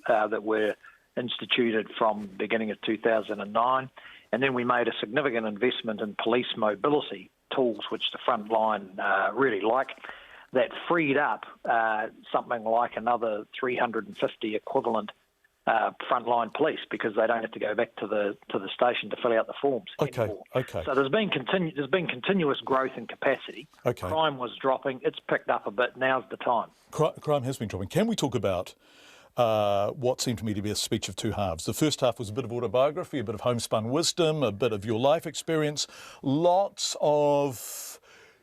that were instituted from the beginning of 2009. And then we made a significant investment in police mobility tools, which the front line really like, that freed up something like another 350 equivalent frontline police, because they don't have to go back to the station to fill out the forms anymore. Okay. So there's been continuous growth in capacity. Okay. Crime was dropping. It's picked up a bit. Now's the time. Crime has been dropping. Can we talk about what seemed to me to be a speech of two halves? The first half was a bit of autobiography, a bit of homespun wisdom, a bit of your life experience, lots of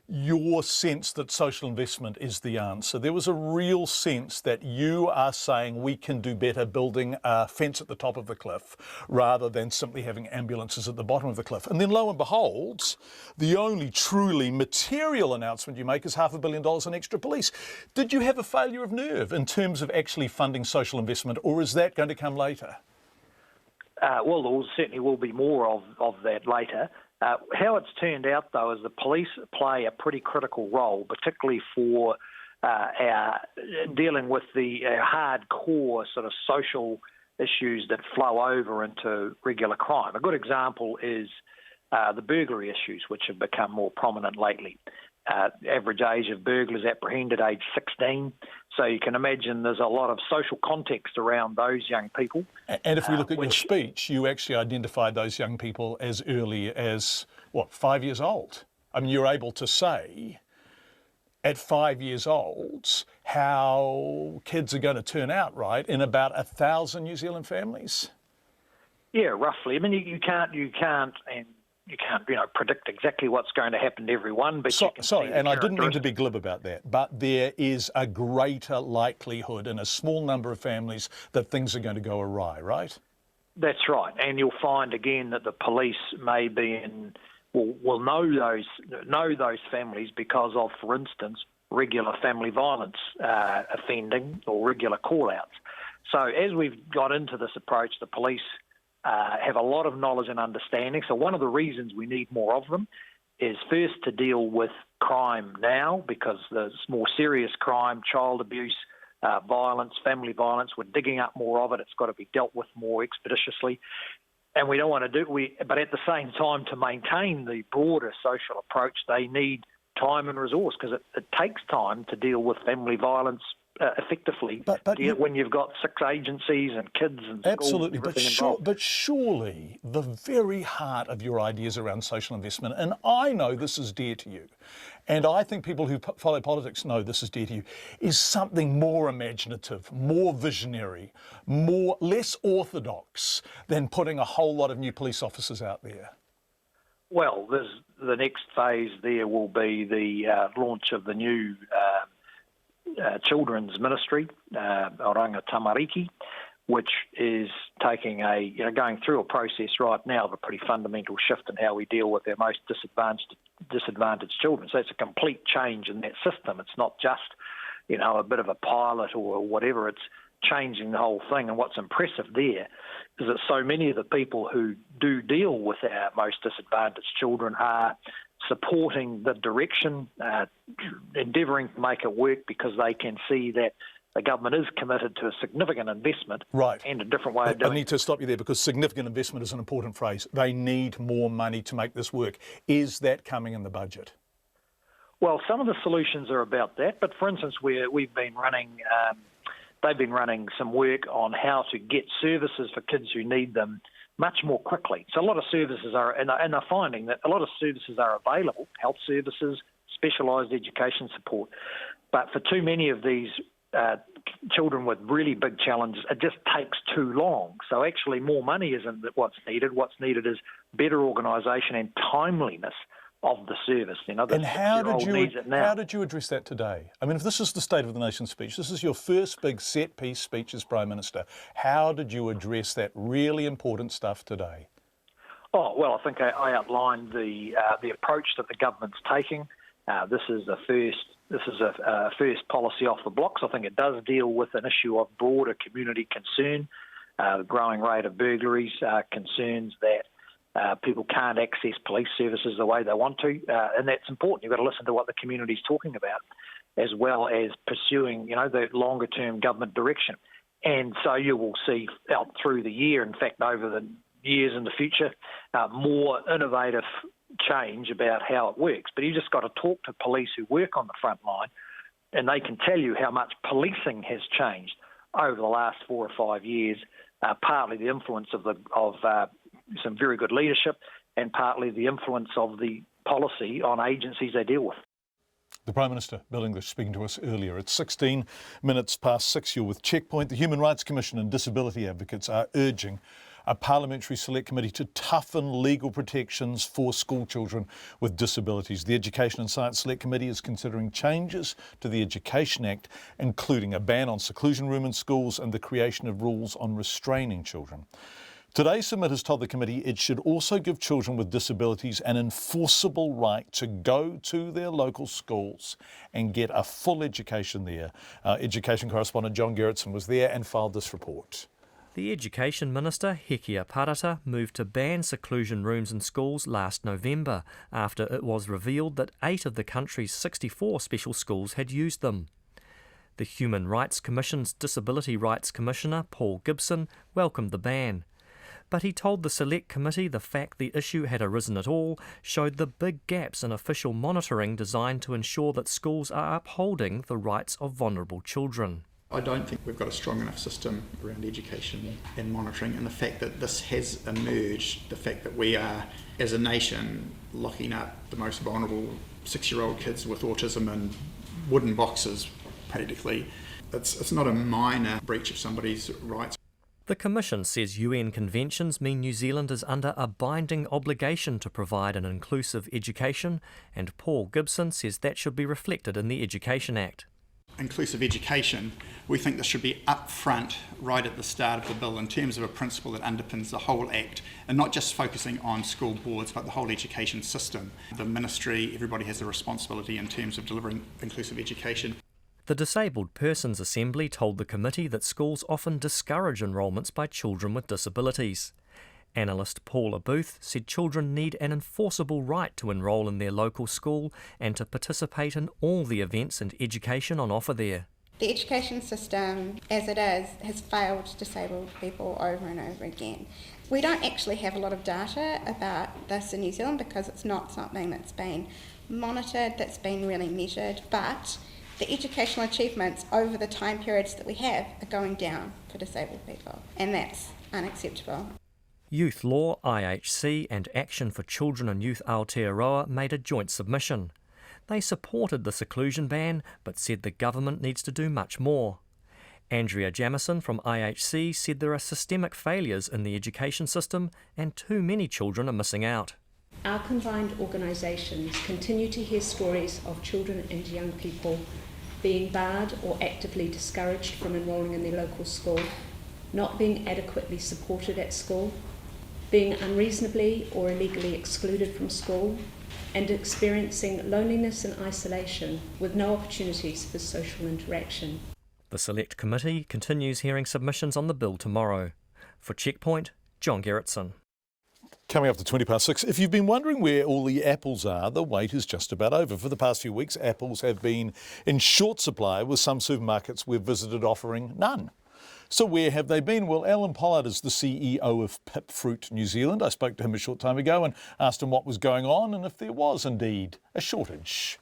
your sense that social investment is the answer. There was a real sense that you are saying we can do better building a fence at the top of the cliff rather than simply having ambulances at the bottom of the cliff. And then lo and behold, the only truly material announcement you make is $500 million in extra police. Did you have a failure of nerve in terms of actually funding social investment, or is that going to come later? Well, there certainly will be more of that later. How it's turned out, though, is the police play a pretty critical role, particularly for our dealing with the hardcore sort of social issues that flow over into regular crime. A good example is the burglary issues, which have become more prominent lately. Average age of burglars apprehended age 16. So you can imagine there's a lot of social context around those young people. And if we look at your speech, you actually identified those young people as early as, 5 years old? I mean, you're able to say at 5 years old how kids are going to turn out, right, in about 1,000 New Zealand families? Yeah, roughly. I mean, you can't predict exactly what's going to happen to everyone. But sorry, and I didn't mean to be glib about that, but there is a greater likelihood in a small number of families that things are going to go awry, right? That's right, and you'll find again that the police may be will know those families because of, for instance, regular family violence offending or regular call-outs. So as we've got into this approach, the police have a lot of knowledge and understanding. So one of the reasons we need more of them is first to deal with crime now, because there's more serious crime, child abuse, violence, family violence. We're digging up more of it. It's got to be dealt with more expeditiously. And we don't want to but at the same time, to maintain the broader social approach, they need time and resource, because it takes time to deal with family violence effectively. But when you've got 6 agencies and kids and absolutely, schools, but surely the very heart of your ideas around social investment, and I know this is dear to you, and I think people who follow politics know this is dear to you, is something more imaginative, more visionary, less orthodox than putting a whole lot of new police officers out there. Well, the next phase there will be the launch of the new children's ministry, Oranga Tamariki, which is taking going through a process right now of a pretty fundamental shift in how we deal with our most disadvantaged children. So it's a complete change in that system. It's not just, a bit of a pilot or whatever. It's changing the whole thing. And what's impressive there is that so many of the people who do deal with our most disadvantaged children are supporting the direction, endeavouring to make it work, because they can see that the government is committed to a significant investment and a different way of doing it. I need to stop you there, because significant investment is an important phrase. They need more money to make this work. Is that coming in the budget? Well, some of the solutions are about that, but for instance, we've been running, they've been running some work on how to get services for kids who need them much more quickly. So a lot of services are, and they're finding that a lot of services are available, health services, specialised education support, but for too many of these children with really big challenges, it just takes too long. So actually more money isn't what's needed. What's needed is better organisation and timeliness of the service. And how did you address that today? I mean, if this is the State of the Nation speech, this is your first big set-piece speech as Prime Minister, how did you address that really important stuff today? Oh, well, I think I outlined the approach that the government's taking. This is a first policy off the blocks. I think it does deal with an issue of broader community concern, the growing rate of burglaries, concerns that people can't access police services the way they want to, and that's important. You've got to listen to what the community's talking about, as well as pursuing, the longer-term government direction. And so you will see out through the year, in fact, over the years in the future, more innovative change about how it works. But you just got to talk to police who work on the front line, and they can tell you how much policing has changed over the last 4 or 5 years, partly the influence of some very good leadership, and partly the influence of the policy on agencies they deal with. The Prime Minister, Bill English, speaking to us earlier. It's 16 minutes past 6. You're with Checkpoint. The Human Rights Commission and disability advocates are urging a parliamentary select committee to toughen legal protections for school children with disabilities. The Education and Science Select Committee is considering changes to the Education Act, including a ban on seclusion room in schools and the creation of rules on restraining children. Today, Submit has told the committee it should also give children with disabilities an enforceable right to go to their local schools and get a full education there. Education correspondent John Gerritsen was there and filed this report. The Education Minister, Hekia Parata, moved to ban seclusion rooms in schools last November after it was revealed that 8 of the country's 64 special schools had used them. The Human Rights Commission's Disability Rights Commissioner, Paul Gibson, welcomed the ban. But he told the Select Committee the fact the issue had arisen at all showed the big gaps in official monitoring designed to ensure that schools are upholding the rights of vulnerable children. I don't think we've got a strong enough system around education and monitoring, and the fact that this has emerged, the fact that we are, as a nation, locking up the most vulnerable 6-year-old kids with autism in wooden boxes, practically, it's not a minor breach of somebody's rights. The Commission says UN conventions mean New Zealand is under a binding obligation to provide an inclusive education, and Paul Gibson says that should be reflected in the Education Act. inclusive education, we think this should be up front right at the start of the bill in terms of a principle that underpins the whole Act, and not just focusing on school boards but the whole education system. The ministry, everybody has a responsibility in terms of delivering inclusive education. The Disabled Persons Assembly told the committee that schools often discourage enrolments by children with disabilities. Analyst Paula Booth said children need an enforceable right to enrol in their local school and to participate in all the events and education on offer there. The education system, as it is, has failed disabled people over and over again. We don't actually have a lot of data about this in New Zealand because it's not something that's been monitored, that's been really measured, but the educational achievements over the time periods that we have are going down for disabled people, and that's unacceptable. Youth Law, IHC and Action for Children and Youth Aotearoa made a joint submission. They supported the seclusion ban, but said the government needs to do much more. Andrea Jamieson from IHC said there are systemic failures in the education system and too many children are missing out. Our combined organisations continue to hear stories of children and young people being barred or actively discouraged from enrolling in their local school, not being adequately supported at school, being unreasonably or illegally excluded from school, and experiencing loneliness and isolation with no opportunities for social interaction. The Select Committee continues hearing submissions on the bill tomorrow. For Checkpoint, John Gerritsen. Coming up to 6:20. If you've been wondering where all the apples are, the wait is just about over. For the past few weeks, apples have been in short supply, with some supermarkets we've visited offering none. So where have they been? Well, Alan Pollard is the CEO of Pip Fruit New Zealand. I spoke to him a short time ago and asked him what was going on and if there was indeed a shortage.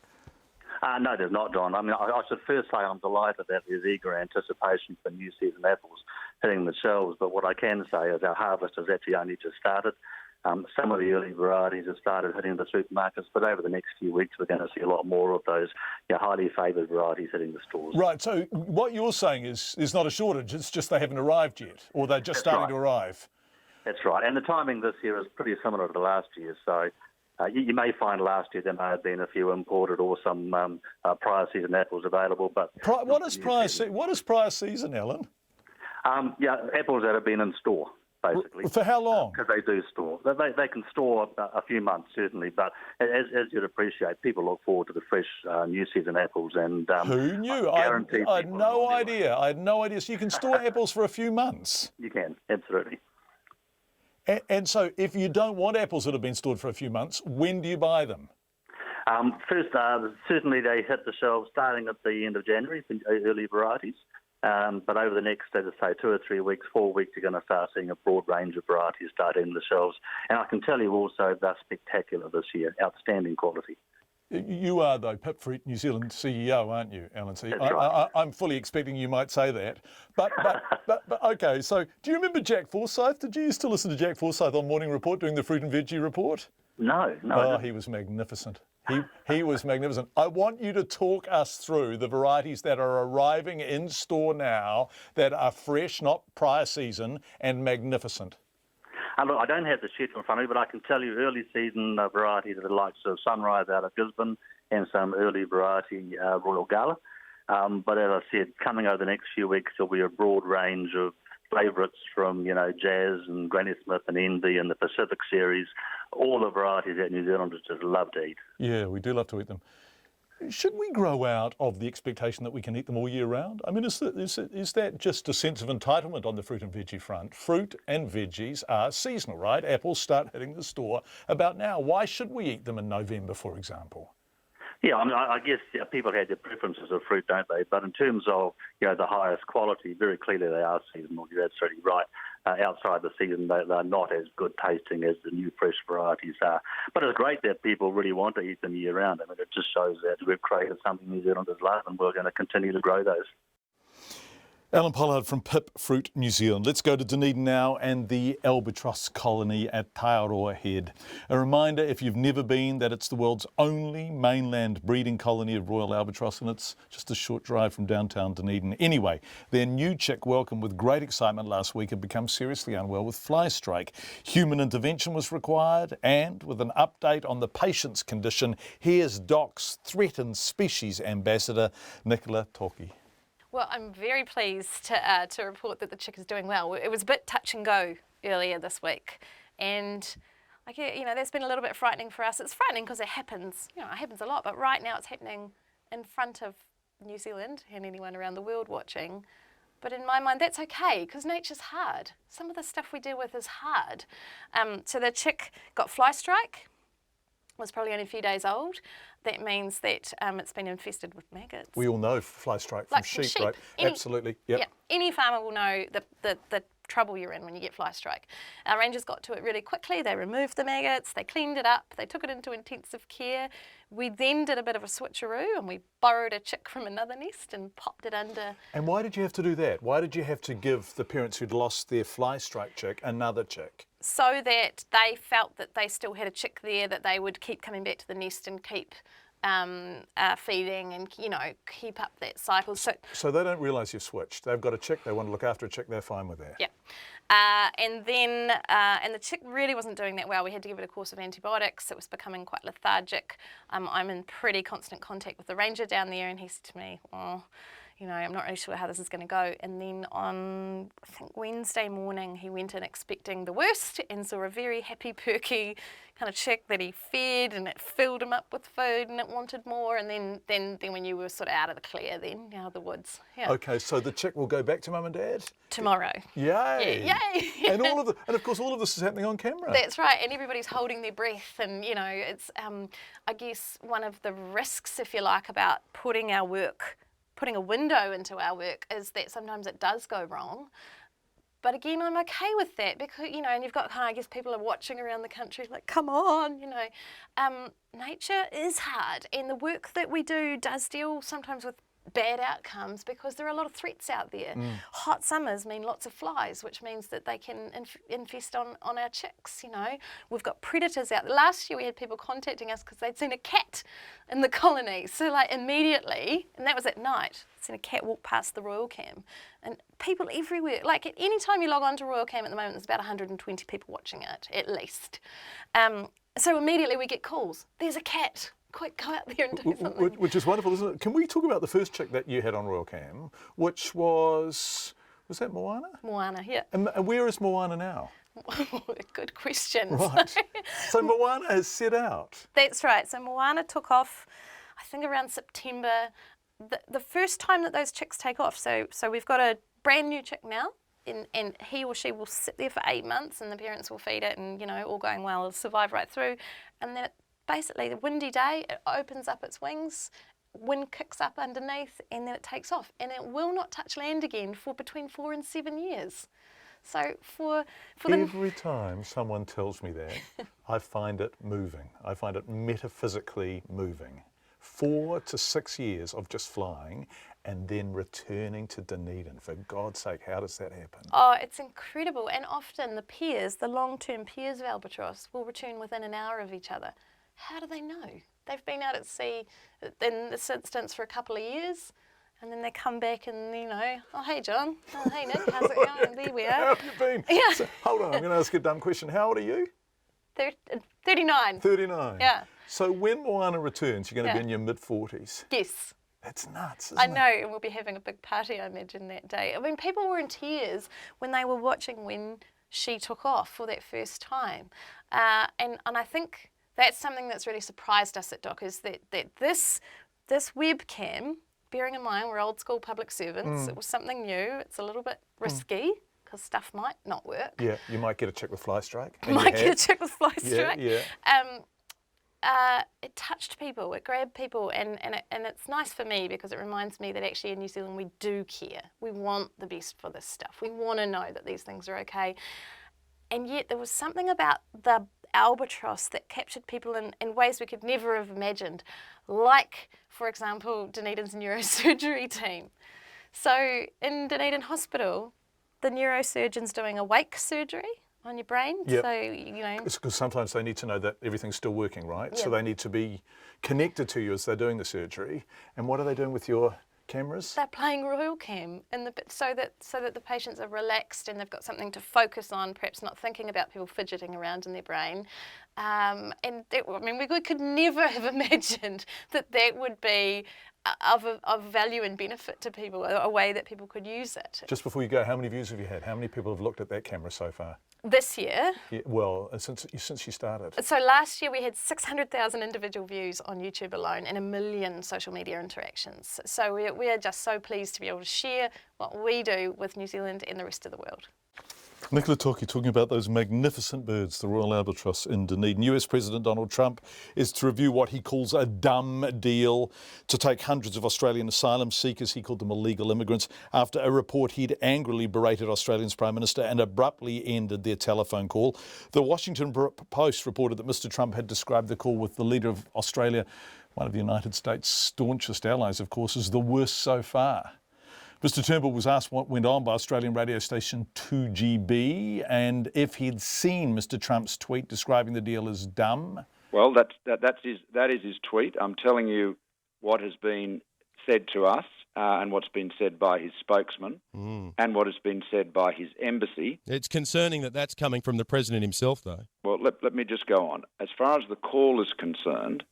No, there's not, John. I mean, I should first say I'm delighted that there's eager anticipation for new season apples hitting the shelves, but what I can say is our harvest has actually only just started. Some of the early varieties have started hitting the supermarkets, but over the next few weeks we're going to see a lot more of those highly favoured varieties hitting the stores. Right, so what you're saying is there's not a shortage, it's just they haven't arrived yet, or they're just starting to arrive. That's right, and the timing this year is pretty similar to last year, so you may find last year there may have been a few imported or some prior season apples available. But what is prior season, Alan? Apples that have been in store, basically. For how long? Because they do store. They can store a few months, certainly, but as you'd appreciate, people look forward to the fresh new season apples. And who knew? I had no idea. I had no idea. So you can store apples for a few months? You can, absolutely. And so if you don't want apples that have been stored for a few months, when do you buy them? First, certainly they hit the shelves starting at the end of January, early varieties. But over the next, as I say, 2 or 3 weeks, 4 weeks, you're going to start seeing a broad range of varieties start in the shelves. And I can tell you also they're spectacular this year, outstanding quality. You are, though, Pip Fruit New Zealand CEO, aren't you, Alan? That's right. I'm fully expecting you might say that. But OK, so do you remember Jack Forsyth? Did you used to listen to Jack Forsyth on Morning Report doing the Fruit and Veggie Report? No. Oh, he was magnificent. He was magnificent. I want you to talk us through the varieties that are arriving in store now that are fresh, not prior season, and magnificent. Look, I don't have the schedule in front of me, but I can tell you early season varieties of the likes of Sunrise out of Gisborne and some early variety Royal Gala. But as I said, coming over the next few weeks, there'll be a broad range of favourites from, Jazz and Granny Smith and Envy and the Pacific series, all the varieties that New Zealanders just love to eat. Yeah, we do love to eat them. Should we grow out of the expectation that we can eat them all year round? I mean, is that just a sense of entitlement on the fruit and veggie front? Fruit and veggies are seasonal, right? Apples start hitting the store about now. Why should we eat them in November, for example? Yeah, I mean, I guess people have their preferences of fruit, don't they? But in terms of, the highest quality, very clearly they are seasonal. You're absolutely right. Outside the season, they're not as good tasting as the new fresh varieties are. But it's great that people really want to eat them year round. I mean, it just shows that we've created something New Zealanders love and we're going to continue to grow those. Alan Pollard from Pip Fruit New Zealand. Let's go to Dunedin now and the Albatross colony at Taiaroa Head. A reminder, if you've never been, that it's the world's only mainland breeding colony of royal albatross, and it's just a short drive from downtown Dunedin. Anyway, their new chick welcomed with great excitement last week had become seriously unwell with fly strike. Human intervention was required, and with an update on the patient's condition, here's DOC's Threatened Species Ambassador, Nicola Toki. Well, I'm very pleased to report that the chick is doing well. It was a bit touch and go earlier this week, and that's been a little bit frightening for us. It's frightening because it happens, it happens a lot, but right now it's happening in front of New Zealand and anyone around the world watching. But in my mind, that's okay, because nature's hard. Some of the stuff we deal with is hard. So the chick got fly strike, was probably only a few days old. That means that it's been infested with maggots. We all know fly strike from sheep, right? Absolutely. Yep. Yeah. Any farmer will know the trouble you're in when you get fly strike. Our rangers got to it really quickly. They removed the maggots, they cleaned it up, they took it into intensive care. We then did a bit of a switcheroo and we borrowed a chick from another nest and popped it under. And why did you have to do that? Why did you have to give the parents who'd lost their fly strike chick another chick? So that they felt that they still had a chick there that they would keep coming back to the nest and keep feeding and, keep up that cycle. So they don't realise you've switched. They've got a chick, they want to look after a chick, they're fine with that. Yeah. And the chick really wasn't doing that well. We had to give it a course of antibiotics. It was becoming quite lethargic. I'm in pretty constant contact with the ranger down there, and he said to me, I'm not really sure how this is going to go. And then on, I think, Wednesday morning, he went in expecting the worst and saw a very happy, perky kind of chick that he fed, and it filled him up with food and it wanted more. And then when you were sort of out of the clear, then out of the woods. Yeah. Okay, so the chick will go back to mum and dad? Tomorrow. Yay! Yeah, yay! And of course all of this is happening on camera. That's right, and everybody's holding their breath, and it's I guess one of the risks, if you like, about putting a window into our work is that sometimes it does go wrong. But again, I'm okay with that because, and you've got people are watching around the country like, come on, nature is hard, and the work that we do does deal sometimes with bad outcomes because there are a lot of threats out there. Hot summers mean lots of flies, which means that they can infest on our chicks, We've got predators out there. Last year we had people contacting us because they'd seen a cat in the colony. So immediately, and that was at night, seen a cat walk past the Royal Cam. And people everywhere, at any time you log on to Royal Cam at the moment, there's about 120 people watching it, at least. So immediately we get calls. There's a cat. Quick, go out there and do something. Which is wonderful, isn't it? Can we talk about the first chick that you had on Royal Cam, which was that Moana? Moana, yeah. And where is Moana now? Good question. Right. So Moana has set out. That's right. So Moana took off, I think, around September. The first time that those chicks take off. So we've got a brand new chick now, and he or she will sit there for 8 months, and the parents will feed it, and all going well, it'll survive right through, and then basically, the windy day, it opens up its wings, wind kicks up underneath, and then it takes off. And it will not touch land again for between 4 and 7 years. So Every time someone tells me that, I find it moving. I find it metaphysically moving. 4 to 6 years of just flying and then returning to Dunedin. For God's sake, how does that happen? Oh, it's incredible. And often the long-term pairs of albatross will return within an hour of each other. How do they know? They've been out at sea in this instance for a couple of years, and then they come back and, oh, hey, John. Oh, hey, Nick. How's it going? There we are. How have you been? Yeah. So, hold on, I'm going to ask you a dumb question. How old are you? 39. 39. Yeah. So when Moana returns, you're going to be in your mid-40s. Yes. That's nuts, isn't it? I know, and we'll be having a big party, I imagine, that day. I mean, people were in tears when they were watching when she took off for that first time. And I think that's something that's really surprised us at DOC is that this webcam, bearing in mind we're old school public servants, it was something new, it's a little bit risky because stuff might not work. Yeah, you might get a chick with fly strike. You might get a chick with fly strike. Yeah. It touched people, it grabbed people, and it's nice for me because it reminds me that actually in New Zealand we do care. We want the best for this stuff. We want to know that these things are okay. And yet there was something about the albatross that captured people in ways we could never have imagined, like, for example, Dunedin's neurosurgery team. So in Dunedin Hospital, the neurosurgeon's doing awake surgery on your brain. Yep. So, you know. Because sometimes they need to know that everything's still working, right? Yep. So they need to be connected to you as they're doing the surgery. And what are they doing with your cameras? They're playing Royal Cam so that the patients are relaxed and they've got something to focus on, perhaps not thinking about people fidgeting around in their brain. We could never have imagined that would be of value and benefit to people, a way that people could use it. Just before you go, how many views have you had? How many people have looked at that camera so far? This year? Yeah, well, since you started. So last year we had 600,000 individual views on YouTube alone and 1 million social media interactions. So we are just so pleased to be able to share what we do with New Zealand and the rest of the world. Nicola Toki talking about those magnificent birds, the Royal Albatross in Dunedin. US President Donald Trump is to review what he calls a dumb deal to take hundreds of Australian asylum seekers, he called them illegal immigrants, after a report he'd angrily berated Australia's Prime Minister and abruptly ended their telephone call. The Washington Post reported that Mr Trump had described the call with the leader of Australia, one of the United States' staunchest allies, of course, as the worst so far. Mr Turnbull was asked what went on by Australian radio station 2GB and if he'd seen Mr Trump's tweet describing the deal as dumb. Well, that is his tweet. I'm telling you what has been said to us and what's been said by his spokesman and what has been said by his embassy. It's concerning that that's coming from the President himself, though. Well, let me just go on. As far as the call is concerned,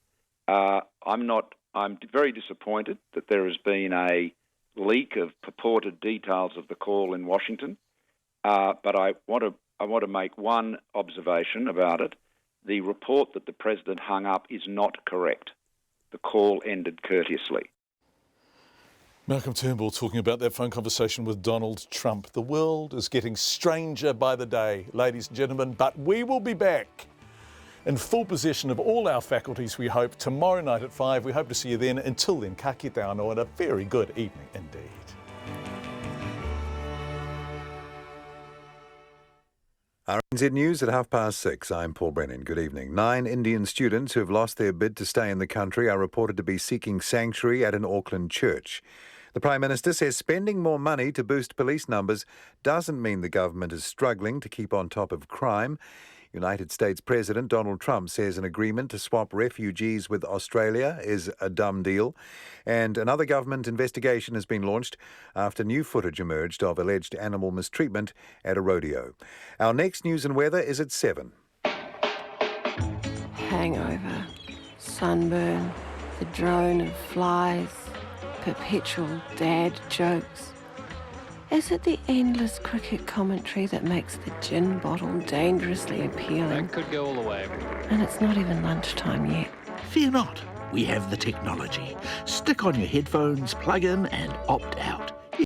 I'm very disappointed that there has been a leak of purported details of the call in Washington, but I want to make one observation about it. The report that the President hung up is not correct. The call ended courteously. Malcolm Turnbull talking about that phone conversation with Donald Trump. The world is getting stranger by the day, ladies and gentlemen, but we will be back in full possession of all our faculties, we hope, tomorrow night at 5. We hope to see you then. Until then, ka kite anō and a very good evening indeed. RNZ News at 6:30. I'm Paul Brennan. Good evening. 9 Indian students who have lost their bid to stay in the country are reported to be seeking sanctuary at an Auckland church. The Prime Minister says spending more money to boost police numbers doesn't mean the government is struggling to keep on top of crime. United States President Donald Trump says an agreement to swap refugees with Australia is a dumb deal. And another government investigation has been launched after new footage emerged of alleged animal mistreatment at a rodeo. Our next news and weather is at 7. Hangover, sunburn, the drone of flies, perpetual dad jokes. Is it the endless cricket commentary that makes the gin bottle dangerously appealing? That could go all the way. And it's not even lunchtime yet. Fear not, we have the technology. Stick on your headphones, plug in and opt out.